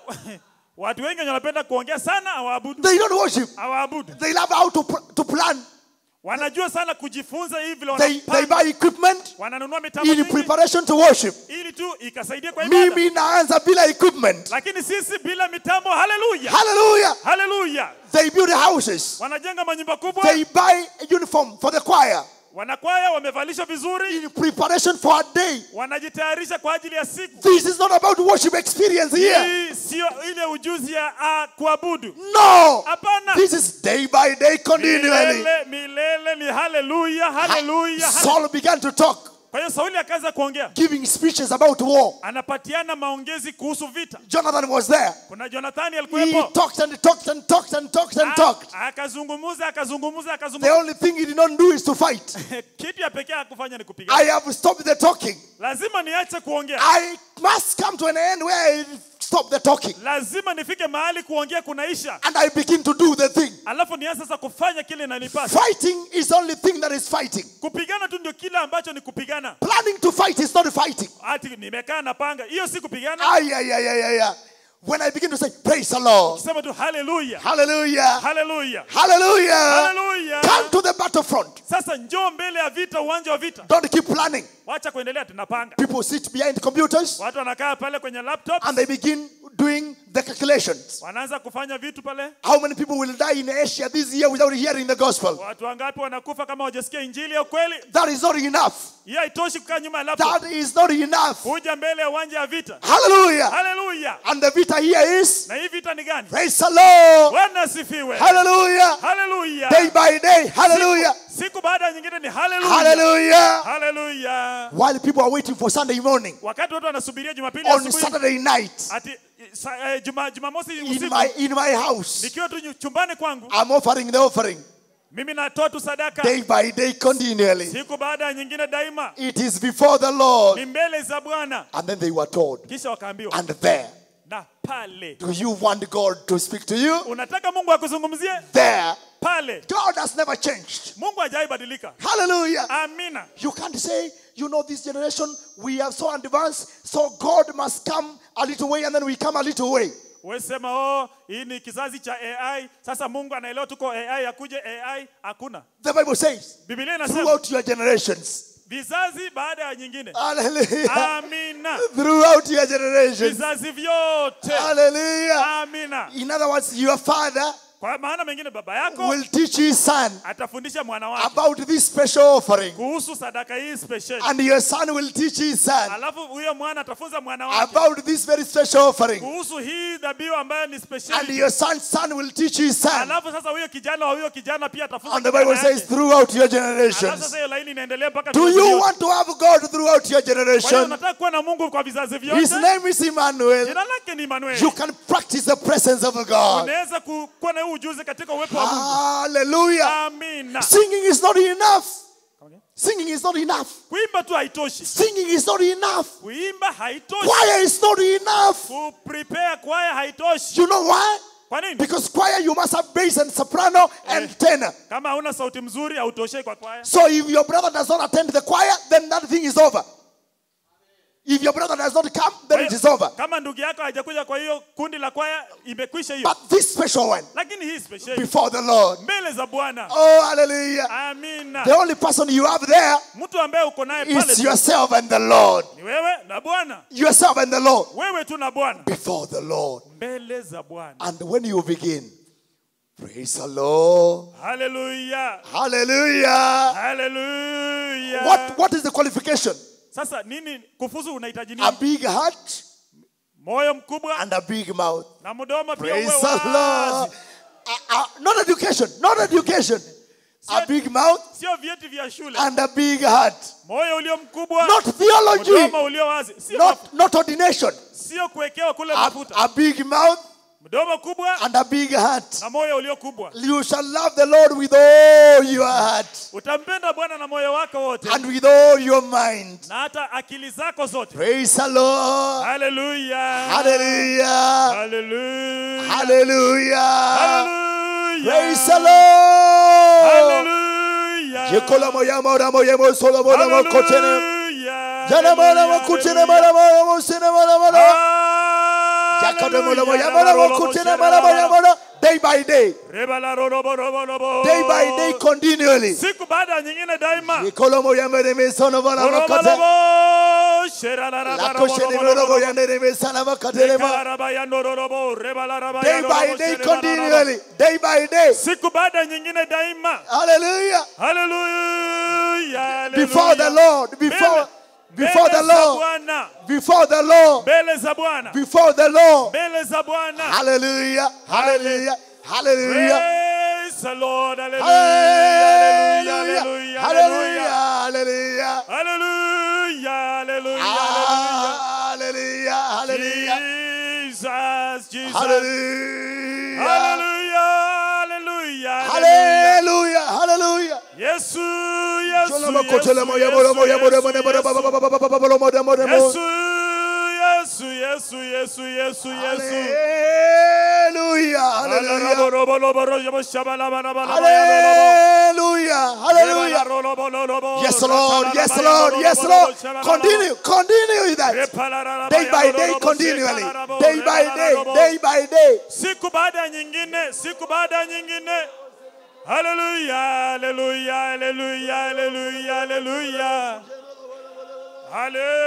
watu wengi wanapenda kuongea sana, hawaabudu. They don't worship. Hawaabudu. They love how to plan. Wanajua sana kujifunza hivi they buy equipment wananunua mitambo in preparation to worship. Ili tu ikasaidia kwa ibada. Mimi naanza bila equipment. Lakini sisi bila mitambo. Hallelujah. Hallelujah. Hallelujah. They build houses. Wanajenga manyumba kubwa. They buy a uniform for the choir. Wanakwaya wamevalisha vizuri. In preparation for a day. Wanajitayarisha kwa ajili ya siku. This is not about worship experience here. Hii sio ile ujuzi ya kuabudu. No. Hapana. This is day by day continually. Milele ni hallelujah, hallelujah. Saul began to talk. Kwa hiyo Sauli akaanza kuongea. giving speeches about war. Anapatiana maongezi kuhusu vita. Jonathan was there. Kuna Jonathan He alikuwepo. talked and talked and talked and talked and talked. Akazungumuza. The only thing he did not do is to fight. Kitu ya pekee hakufanya ni kupigana. I have stopped the talking. Lazima niache kuongea. I must come to an end where I stop the talking. Lazima nifike mahali kuongea kunaisha. And I begin to do the thing. Alafu nianze sasa kufanya kile inanipasa. Fighting is the only thing that is fighting. Kupigana tu ndio kile ambacho ni kupigana. Planning to fight is not fighting. Ati nimekaa na panga. Hiyo si kupigana. When I begin to say, praise the Lord. Sema tu hallelujah. Hallelujah. Hallelujah. Hallelujah. Hallelujah. Come to the battlefront. Sasa njoo mbele ya vita, uwanja wa vita. Don't keep planning. Wacha kuendelea tunapanga. People sit behind computers Watu wanakaa pale kwenye laptop. and they begin doing the calculations. Wanaanza kufanya vitu pale. How many people will die in Asia this year without hearing the gospel? Watu wangapi wanakufa kama hawajasikia injili ya kweli? That is not enough. Hiyo haitoshi kukaa nyuma ya laptop. That is not enough. Kuja mbele ya uwanja wa vita. Hallelujah. Hallelujah. And the vita here is, Na hii vita ni gani? praise the Lord. Bwana asifiwe. Hallelujah. Hallelujah. Day by day. Hallelujah. Siku baada ya nyingine ni hallelujah. Hallelujah. Hallelujah. While people are waiting for Sunday morning, Wakati watu wanasubiria Jumapili on asubuhi. Saturday night, Ati Jumamosi in usiku. my house, Nikiwa tu chumbani kwangu. I'm offering the offering. Mimi natoa tu sadaka. Day by day continually. Siku baada ya nyingine daima. It is before the Lord. Ni mbele za Bwana. And then they were told. Kisha wakaambiwa. And there. Na pale. Do you want God to speak to you? Unataka Mungu akuzungumzie? There. Pale. God has never changed. Mungu hajai badilika. Hallelujah. Amina. You can't say, this generation, we are so advanced, so God must come a little way and then we come a little way. Wewe sema hii ni kizazi cha AI. Sasa Mungu anaelewa tuko AI, akuje AI, hakuna. The Bible says, Biblia inasema throughout your generations. Vizazi baada ya nyingine. Hallelujah. Amina. Throughout your generations. Vizazi vyote. Hallelujah. Amina. In other words, your father kwa maana mengine baba yako will teach his son atafundisha mwana wake about this special offering. Kuhusu sadaka hii special. And your son will teach his son alafu huyo mwana atafunza mwana wake about this very special offering. Kuhusu hii dhabihu ambayo ni special. And your son will teach his son. Alafu sasa huyo kijana pia atafunza. And the Bible says throughout your generations. Sasa hiyo laini inaendelea mpaka. Do you want to have God throughout your generation? Unataka kuwa na Mungu kwa vizazi vyote? His name is Emmanuel. Jina lake ni Emmanuel. You can practice the presence of God. Unaweza kuwa na ujuzi katika uwepo wa Mungu. Hallelujah. Amina. Singing is not enough. Singing is not enough. Kuimba tu haitoshi. Singing is not enough. Kuimba haitoshi. Choir is not enough. Prepare choir haitoshi. You know why? Kwa nini? Because choir you must have bass and soprano and tenor. Kama huna sauti mzuri hautoshei kwa choir. So if your brother does not attend the choir, then that thing is over. If your brother does not come, then it is over. Kama ndugu yako hajakuja kwa hiyo kundi la kwaya imekwisha hiyo. But this special one, lakini hii special before the Lord. Mbele za Bwana. Oh, hallelujah. Amina. The only person you have there mtu ambaye uko naye pale is yourself and the Lord. Ni wewe na Bwana. Yourself and the Lord. Wewe tu na Bwana. Before the Lord. Mbele za Bwana. And when you begin, praise the Lord. Hallelujah. Hallelujah. Hallelujah. What is the qualification? Sasa nini kufuzu unahitaji nini? A big heart. Moyo mkubwa. And a big mouth. Na mdomo pia uwe wazi. Not education. Not education. A big mouth. Sio vyeti vya shule. And a big heart. Moyo ulio mkubwa. Not theology. Mdomo ulio wazi. Not ordination. Sio kuwekewa kule mafuta. A big mouth. Mdomo kubwa and a big heart. Na moyo ulio kubwa. You shall love the Lord with all your heart. Utampenda Bwana na moyo wako wote. And with all your mind. Na hata akili zako zote. Praise the Lord. Hallelujah. Hallelujah. Hallelujah. Hallelujah. Hallelujah. Praise the Lord. Hallelujah. Yekola moya mora moya mo solo mora mo kotene. Hallelujah. Jana mora mo kotene mora mo sene mora mora. Day by day. Day by day continually. Siku baada nyingine daima. Day by day continually. Day by day. Siku baada nyingine daima. Hallelujah. Hallelujah. Before the Lord. Before the Lord. Before the Lord. Before the Lord. Hallelujah. Hallelujah. Hallelujah. Praise the Lord. Hallelujah. Hallelujah. Hallelujah. Hallelujah. Hallelujah. kabisa. Hallelujah. Haleluya, haleluya, Hallelujah. Hallelujah. Yesu, Jola Yesu, makotela moya Yesu, moya moya moya moya Yesu, moya moya moya moya moya. Yesu, Yesu, Yesu, Yesu, Yesu, Yesu. Hallelujah. Hallelujah. Hallelujah. Hallelujah. Yes, Lord. Yes, Lord. Yes, Lord. Continue. Continue with that. Day by day, continually. Day by day. Day by day. Siku baada ya nyingine, siku baada ya nyingine. Hallelujah, hallelujah, hallelujah, hallelujah, hallelujah. Hallelujah.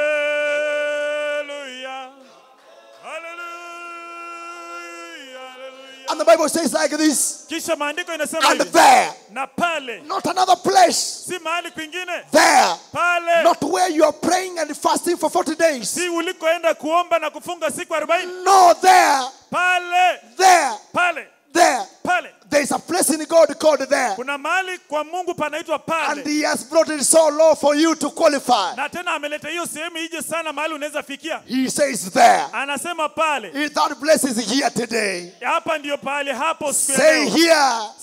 And the Bible says like this. Kisha maandiko inasema And hivi. there. Na pale. Not another place. Si mahali kwingine. There. Pale. Not where you are praying and fasting for 40 days. Si ulikoenda kuomba na kufunga siku 40. No, there. Pale. There. Pale. There. Pale. There is a place in God called there. Kuna mahali kwa Mungu panaitwa pale. And He has brought it so low for you to qualify. Na tena ameleta hiyo sehemu ije sana mahali unaweza fikia. He says there. Anasema pale. That place is here today. Hapa ndio pale hapo siku Say here.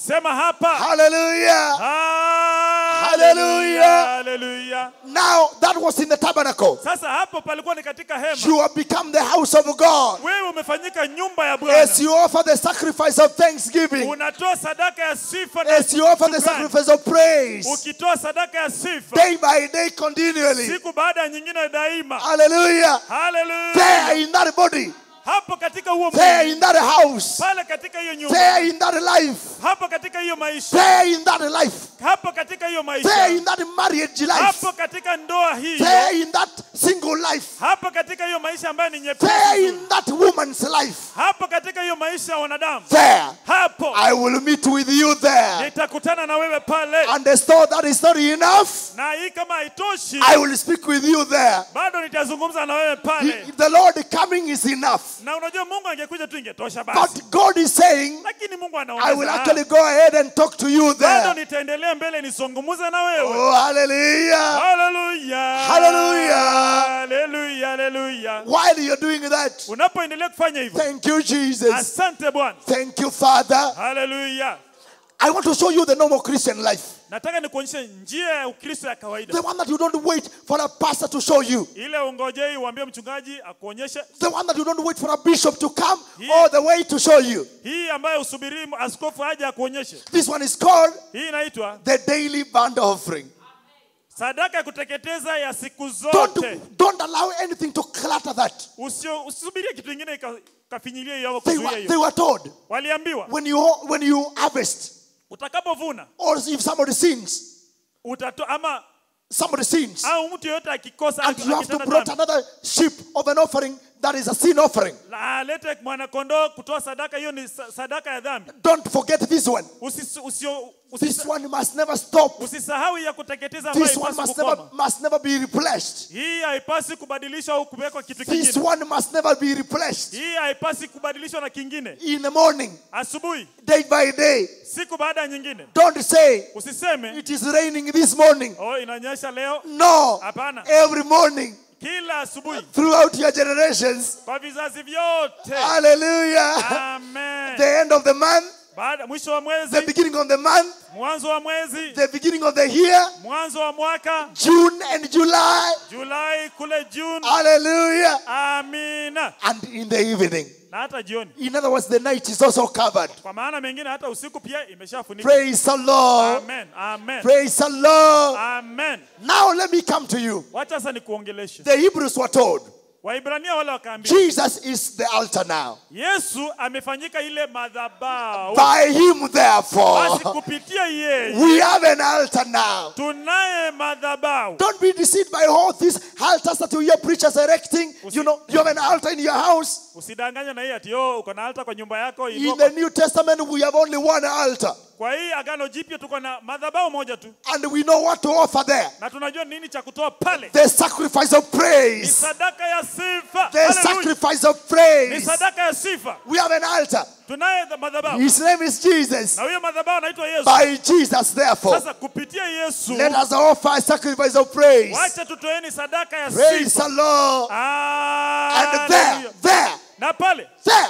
Sema hapa. Hallelujah. Hallelujah. Hallelujah. Now that was in the tabernacle. Sasa hapo palikuwa ni katika hema. You have become the house of God. Wewe umefanyika nyumba ya Bwana. As you offer the sacrifice of thanksgiving. Unatoa sadaka ya sifa na as you offer the sacrifice of praise. Ukitoa sadaka ya sifa. Day by day continually. Siku baada ya nyingine daima. Hallelujah. Hallelujah. There in that body. Hapo katika huo mwili. There in that house. Pale katika hiyo nyumba. There in that life. Hapo katika hiyo maisha. There in that life. Hapo katika hiyo maisha. There in that marriage life. Hapo katika ndoa hii. There in that single life. Hapo katika hiyo maisha ambayo ni nyepesi. There in that woman's life. Hapo katika hiyo maisha ya wanadamu. There. Hapo. I will meet with you there. Nitakutana na wewe pale. And as though that is not enough. Na hii kama haitoshi. I will speak with you there. Bado nitazungumza na wewe pale. The Lord coming is enough. Na unajua Mungu angekuja tu ingetosha basi. But God is saying, lakini Mungu anaongeza. I will actually go ahead and talk to you there. Bado nitaendelea mbele nisungumuze na wewe. Oh, hallelujah. Hallelujah. Hallelujah. Hallelujah. Hallelujah. While you're doing that, unapoendelea kufanya hivyo. Thank you, Jesus. Asante Bwana. Thank you, Father. Hallelujah. I want to show you the normal Christian life. Nataka nikuonyeshe njia ya Ukristo ya kawaida. The one that you don't wait for a pastor to show you. Ile ungojei uambie mchungaji akuonyeshe. The one that you don't wait for a bishop to come all the way to show you. Hii ambayo usubiri askofu aje akuonyeshe. This one is called hii inaitwa the daily burnt offering. Sadaka ya kuteketeza ya siku zote. Don't allow anything to clutter that. Usisubirie kitu kingine kafinyilie hiyo kuzuia hiyo. They were told. Waliambiwa. When you harvest. Utakapovuna. Or if somebody sins. Ama somebody sins. Au mtu yote akikosa and you have to brought another sheep of an offering that is a sin offering. Lete mwana kondoo kutoa sadaka, hiyo ni sadaka ya dhambi. Don't forget this one. This one must never stop. Usisahau ya kuteketeza ambayo this one must never be replaced. Hii haipasi kubadilishwa au kuwekwa kitu kingine. This one must never be replaced. Hii haipasi kubadilishwa na kingine. In the morning. Asubuhi. Day by day. Siku baada ya nyingine. Don't say. Usiseme. It is raining this morning. Oh, inanyesha leo. No. Hapana. Every morning. Kila asubuhi. Throughout your generations. Kwa vizazi vyote. Hallelujah. Amen. The end of the month. Mwisho wa mwezi. The beginning of the month. Mwanzo wa mwezi. The beginning of the year. Mwanzo wa mwaka. June and July. Julai kule June. Hallelujah. Amina. And in the evening. Na hata jioni. In other words, the night is also covered. Kwa maana mengine hata usiku pia imeshafunikwa. Praise the Lord. Amen. Amen. Praise the Lord. Amen. Now let me come to you. Wacha sasa nikuongeleshe. The Hebrews were told. Waibrania wale wakaambiwa. Jesus is the altar now. Yesu amefanyika ile madhabahu. By him therefore. Basi kupitia yeye. We have an altar now. Tunaye madhabahu. Don't be deceived by all these altars that you hear preachers erecting. You know, you have an altar in your house. Usidanganya na hii ati uko na altar kwa nyumba yako. In the New Testament we have only one altar. Kwa hii agano jipya tuko na madhabahu moja tu. And we know what to offer there. Na tunajua nini cha kutoa pale. The sacrifice of praise. Ni sadaka ya sifa. The sacrifice of praise. Ni sadaka ya sifa. We have an altar. Tunaye madhabahu. His name is Jesus. Na huyo madhabahu anaitwa Yesu. By Jesus therefore. Sasa kupitia Yesu. Let us offer a sacrifice of praise. Wacha tutoeni sadaka ya sifa. Praise the Lord. And there. Na pale. There.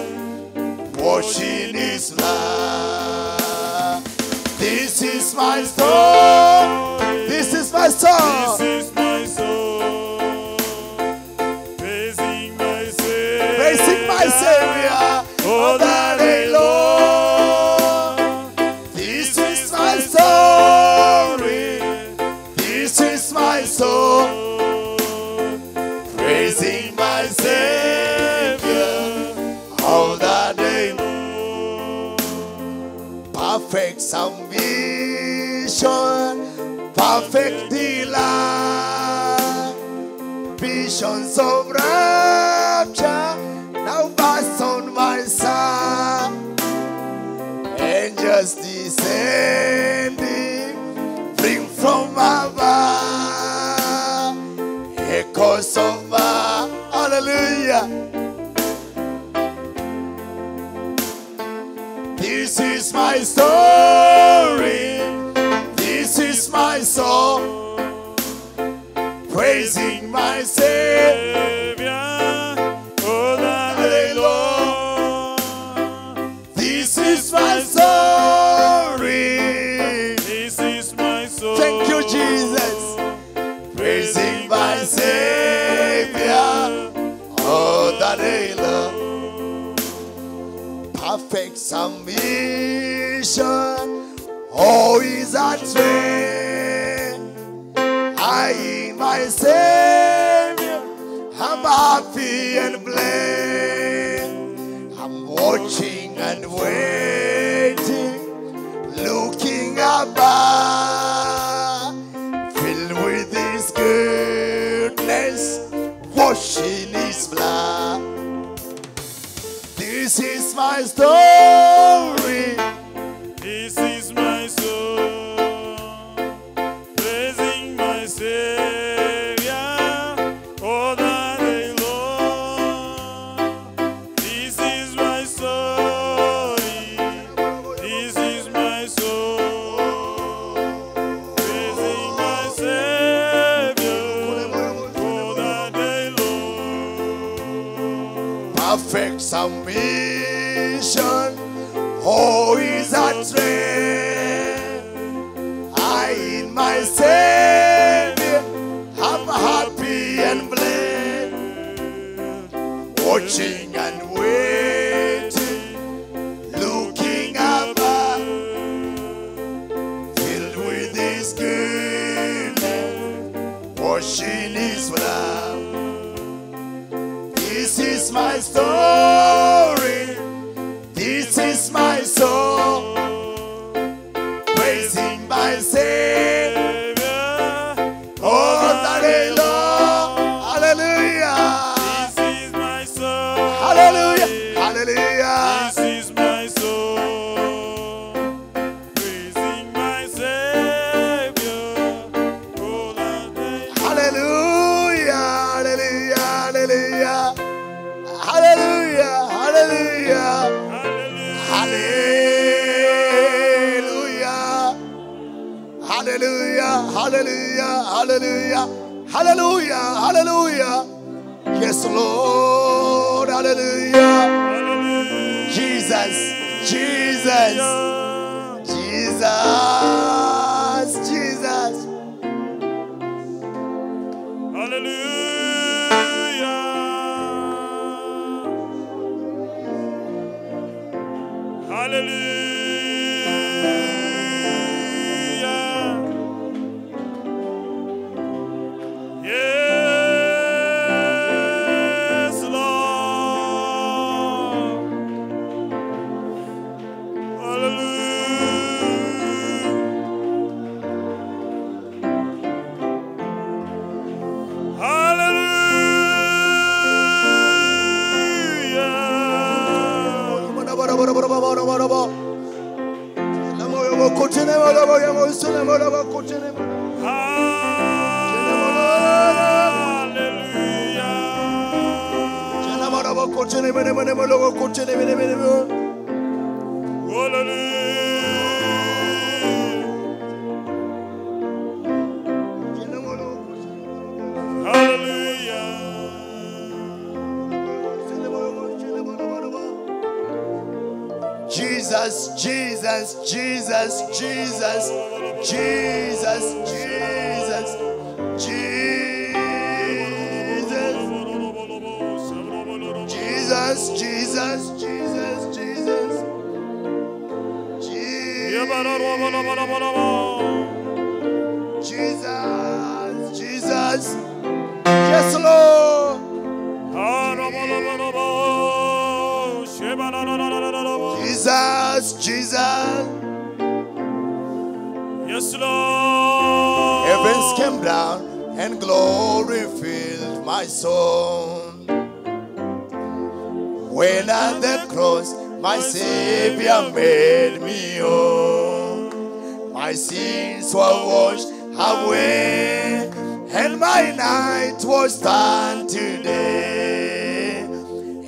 This is my song. This is my song. This is my song. Praising my Savior. Praising my Savior all the day long. This is my story. This is my song. Praising my Savior all the day long. Perfect submission, perfect delight, visions of rapture now burst on my side. Angels descending, bring from above, echoes of my hallelujah. This is my story. This is my song. Praising my Savior all the day long. This is my story. This is my song. Thank you, Jesus. Praising my Savior all the day long. Perfect submission, always at strength. I in my Savior, I'm happy and blessed. I'm watching and waiting, looking above, filled with His goodness, washing His blood. This is my story. This is my song, praising my Savior all the day long. This is my story. This is my song, praising my Savior all the day long. Perfect submission, oh, is at strength. I in my Savior, I'm happy and blessed. Watching and waiting, looking above, filled with His goodness, washing His blood. This is my story. This is my song. Praising my Savior all the day long. Hallelujah. This is my song. Hallelujah. Hallelujah. This is my song, praising my Savior all the day. Hallelujah. Hallelujah. Hallelujah. Hallelujah. Hallelujah. Hallelujah. Hallelujah. Hallelujah. Hallelujah. Hallelujah. Hallelujah. Yes, Lord. Hallelujah. Hallelujah. Jesus. Jesus. Jesus. Jesus. Hallelujah. Hallelujah. Yes, Lord. Jesus, Jesus, Jesus, Jesus, Jesus, Jesus, Jesus, Jesus, Jesus, Jesus, Jesus, Jesus, yes, Lord. Jesus, Jesus. Yes, Lord. Heavens came down and glory filled my soul. When at the cross my Savior made me whole. My sins were washed away and my night was done today.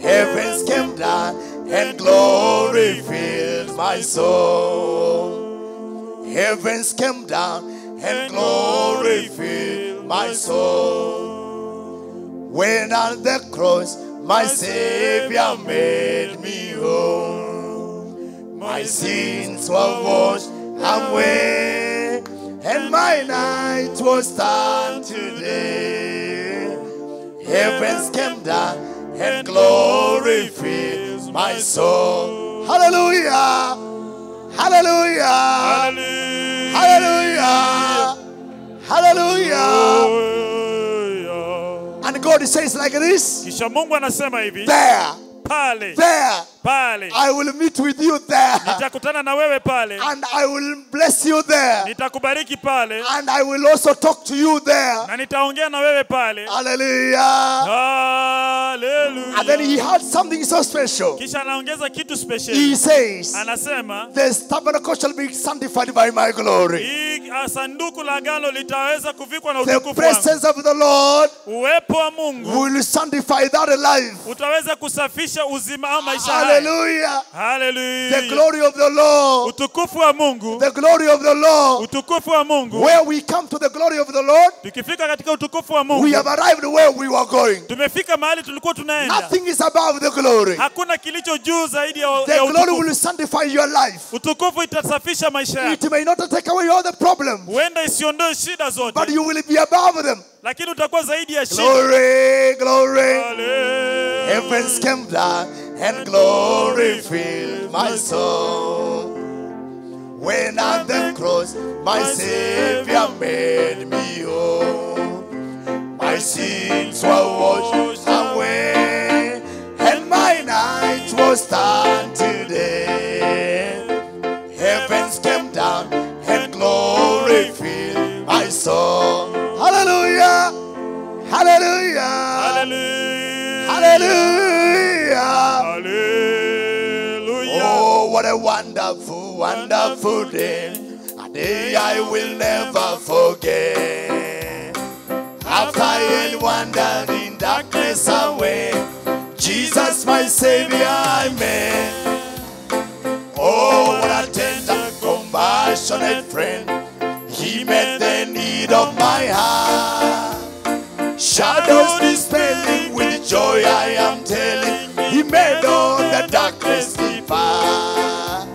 Heavens came down and glory filled my soul. Heavens came down and glory filled my soul. When on the cross my Savior made me whole. My sins were washed away and my night was done today. Heavens came down and glory fills my soul. Hallelujah! Hallelujah! Hallelujah! Hallelujah! And God says like this. Kisha Mungu anasema hivi. There. Pale. There. Pale. I will meet with you there. Nitakutana na wewe pale. And I will bless you there. Nitakubariki pale. And I will also talk to you there. Na nitaongea na wewe pale. Hallelujah. Hallelujah. And then he had something so special. Kisha anaongeza kitu special. He says, anasema, the tabernacle shall be sanctified by my glory. Sanduku la agano litaweza kuvikwa na The utukufu wangu. presence of the Lord Uwepo wa Mungu will sanctify that life. Utaweza kusafisha uzima au maisha haya. Hallelujah. Hallelujah. The glory of the Lord. Utukufu wa Mungu. The glory of the Lord. Utukufu wa Mungu. Where we come to the glory of the Lord, tukifika katika utukufu wa Mungu, we have arrived where we were going. Tumefika mahali tulikuwa tunaenda. Nothing is above the glory. Hakuna kilicho juu zaidi ya utukufu. The glory will sanctify your life. Utukufu itasafisha maisha yako. It may not take away all the problems. Huenda isiondoe shida zote. But you will be above them. Lakini utakuwa zaidi ya shida. Glory, glory. Hallelujah. Heavens came down and glory filled my soul. When at the cross my Savior made me whole. My sins were washed away and my night was done today. Heavens came down and glory filled my soul. Hallelujah! Hallelujah! Hallelujah! Hallelujah! Hallelujah! Oh, what a wonderful, wonderful day. A day I will never forget. After I wandered in darkness away, Jesus my Savior I met. Oh, what a tender, compassionate friend. He met the need of my heart. Shadows dispelling with joy I am telling. He made all the darkness depart.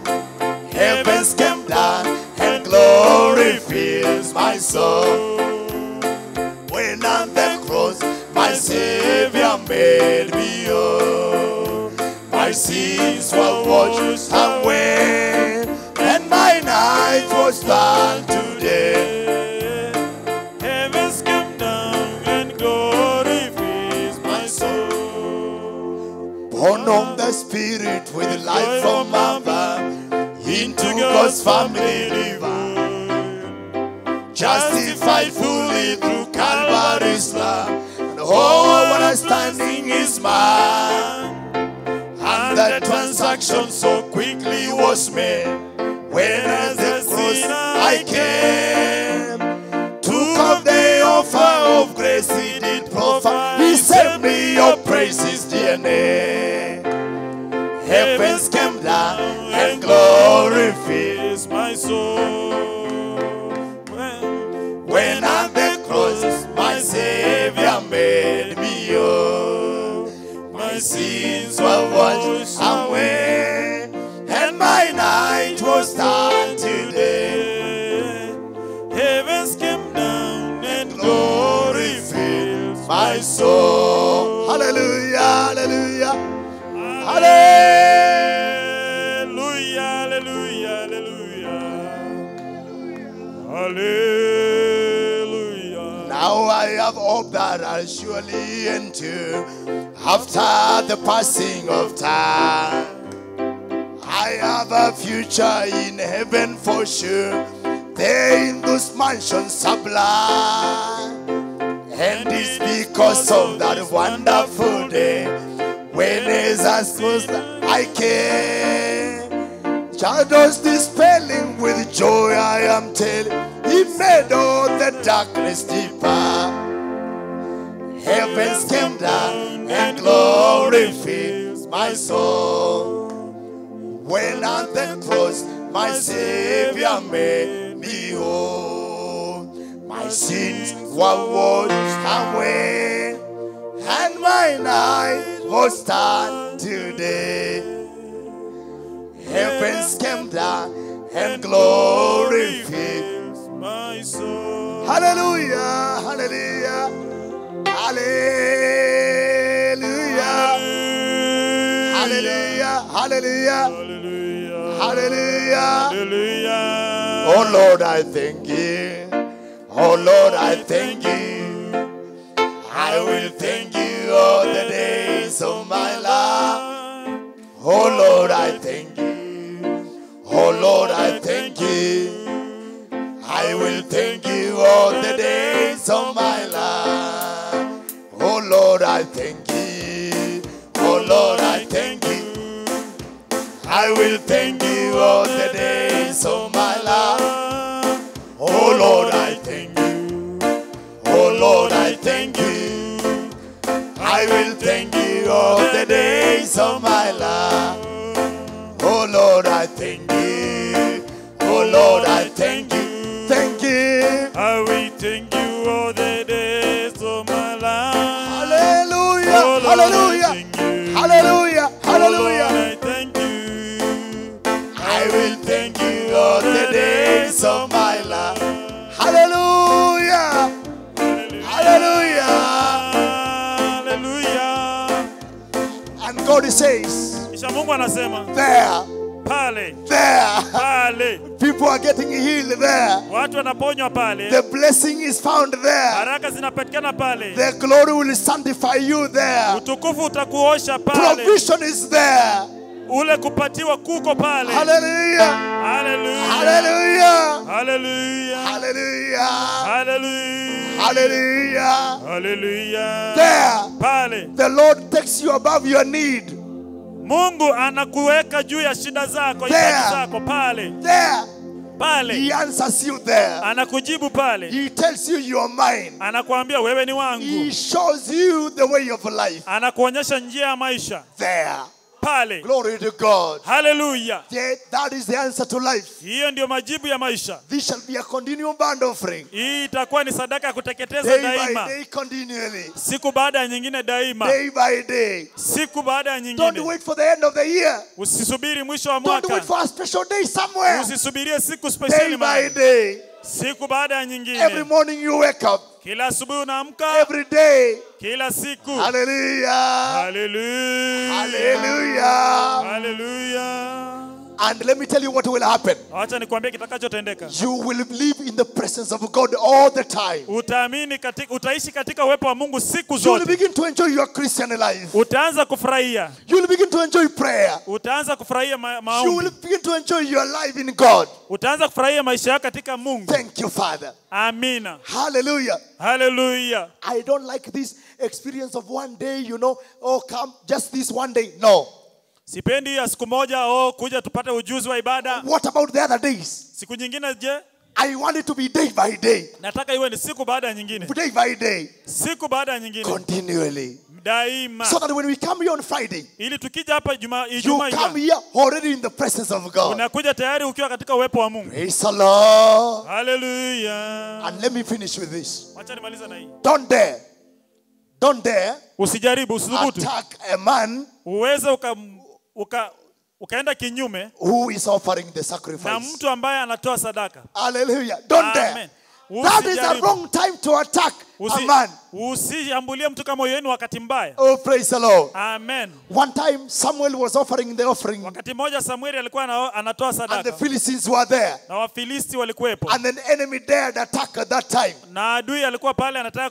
Heavens came down and glory fills my soul. When on the cross my Savior made me whole. My sins were washed away and my night was done today. Heavens came down and glory fills my soul. Born of the Spirit with life from above, into God's family divine, justified fully through Calvary's love, and oh, what a standing is mine. And the transaction so quickly was made. When at the cross I came, took up the offer of grace He did proffer. He saved me, your praises, dear name. Heavens came down and glory fills my soul. When at the cross my Savior made me whole. My sins were washed away and my night my soul. Hallelujah, hallelujah. Hallelujah, hallelujah, hallelujah. Hallelujah. Now I have hope that I'll surely enter after the passing of time. I have a future in heaven for sure. There in those mansions sublime. And it's because of that wonderful day when Jesus was I came. Shadows dispelling with joy I am telling. He made all the darkness deeper. Heavens came down and glory fills my soul. When at the cross my Savior made me whole. My sins were washed away, and mine eyes was turned today. Heavens came down and glory fills my soul. Hallelujah, hallelujah, hallelujah, hallelujah, hallelujah, hallelujah, Hallelujah. Oh Lord, I thank you. Oh Lord, I thank you. I will thank you all the days of my life. Oh Lord, I thank you. Oh Lord, I thank you. I will thank you all the days of my life. Oh Lord, I thank you. Oh Lord, I thank you. I will thank you all the days of my life. Oh Lord, I thank you. Oh Lord, I thank you. I will thank you all the days of my life. Oh Lord, I thank you. Oh Lord, I thank you. Thank you. I will thank you all the days of my life. Hallelujah. Oh Lord, Hallelujah. I thank you. Hallelujah. Oh Lord, Hallelujah. I thank you. I will thank you all the days of my life. Hallelujah. Hallelujah. Hallelujah. And God says, Kisha Mungu anasema there, pale there, people are getting healed there. watu wanaponywa pale, The blessing is found there. baraka zinapatikana pale, The glory will sanctify you there. utukufu utakuosha pale, Provision is there. ule kupatiwa kuko pale. Hallelujah. Hallelujah. Hallelujah. Hallelujah. Hallelujah. Hallelujah. Hallelujah. Hallelujah. There, Pale the Lord takes you above your need. Mungu anakuweka juu ya shida zako, hitaji zako pale. There, Pale He answers you there. anakujibu pale. He tells you you are mine. Anakuambia wewe ni wangu. He shows you the way of life. Anakuonyesha njia ya maisha. There. Pale. Glory to God. Hallelujah. That is the answer to life. Hiyo ndio majibu ya maisha. This shall be a continual burnt offering. Hii itakuwa ni sadaka ya kuteketeza Day daima. by day, continually. Siku baada ya nyingine daima. Day by day. Siku baada ya nyingine. Don't wait for the end of the year. Usisubiri mwisho wa Don't mwaka. wait for a special day somewhere. Usisubirie siku Day speciali by mahali. day. Siku baada ya nyingine. Every morning you wake up. Kila asubuhi unaamka. Every day. Kila siku. Hallelujah. Hallelujah. Hallelujah. Hallelujah. And let me tell you what will happen. Acha nikwambie kitakachotendeka. You will live in the presence of God all the time. Utaishi katika uwepo wa Mungu siku You will zote. begin to enjoy your Christian life. Utaanza kufurahia. You will begin to enjoy prayer. Utaanza kufurahia You maombi. will begin to enjoy your life in God. Utaanza kufurahia maisha yako katika Mungu. Thank you, Father. Amina. Hallelujah. Hallelujah. I don't like this experience of one day, oh, come just this one day. No. Sipendi ya siku moja kuja tupate ujuzi wa ibada. What about the other days? Siku nyingine je? I want it to be day by day. Nataka iwe ni siku baada ya nyingine. Day by day. Siku baada ya nyingine. Continually. Daima. So that when we come here on Friday, ili tukija hapa Ijumaa, you come here already in the presence of God. Unakuja tayari ukiwa katika uwepo wa Mungu. Praise the Lord. Hallelujah. And let me finish with this. Acha nimalize na hii. Don't dare. Usijaribu, usithubutu. Attack a man uweze ukaenda kinyume who is offering the sacrifice. na mtu ambaye anatoa sadaka. Hallelujah. Don't dare. That is a wrong time to attack a man. Usiambulie mtu kama yeye wakati mbaya. Oh, praise the Lord. Amen. One time Samuel was offering the offering. Wakati mmoja Samueli alikuwa anatoa sadaka. And the Philistines were there. Na Wafilisti walikuwepo. And an enemy dared attack at that time. Na adui alikuwa pale anataka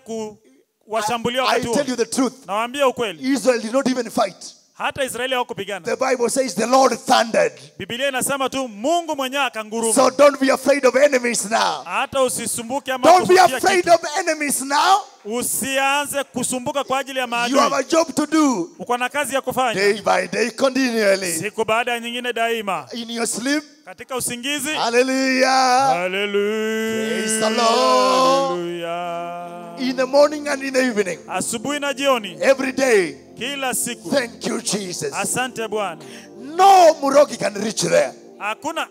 kuwashambulia wakati huo. I tell you the truth. Nawaambia ukweli. Israel did not even fight. Hata Israeli hawakupigana. The Bible says the Lord thundered. Biblia inasema tu Mungu mwenyewe akanguruma. So don't be afraid of enemies now. Hata usisumbuke ama don't be afraid of enemies now. Usianze kusumbuka kwa ajili ya maadui. You have a job to do. Uko na kazi ya kufanya. Day by day continually. Siku baada ya nyingine daima. In your sleep. Katika usingizi. Hallelujah. Hallelujah. Praise the Lord. Hallelujah. In the morning and in the evening. Asubuhi na jioni. Every day. Kila siku. Thank you, Jesus. Asante Bwana. No Murogi can reach there. Hakuna.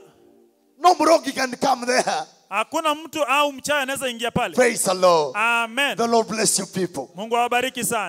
No Murogi can come there. Hakuna mtu au mchawi anaweza ingia pale. Praise the Lord. Amen. The Lord bless you people. Mungu awabariki sana.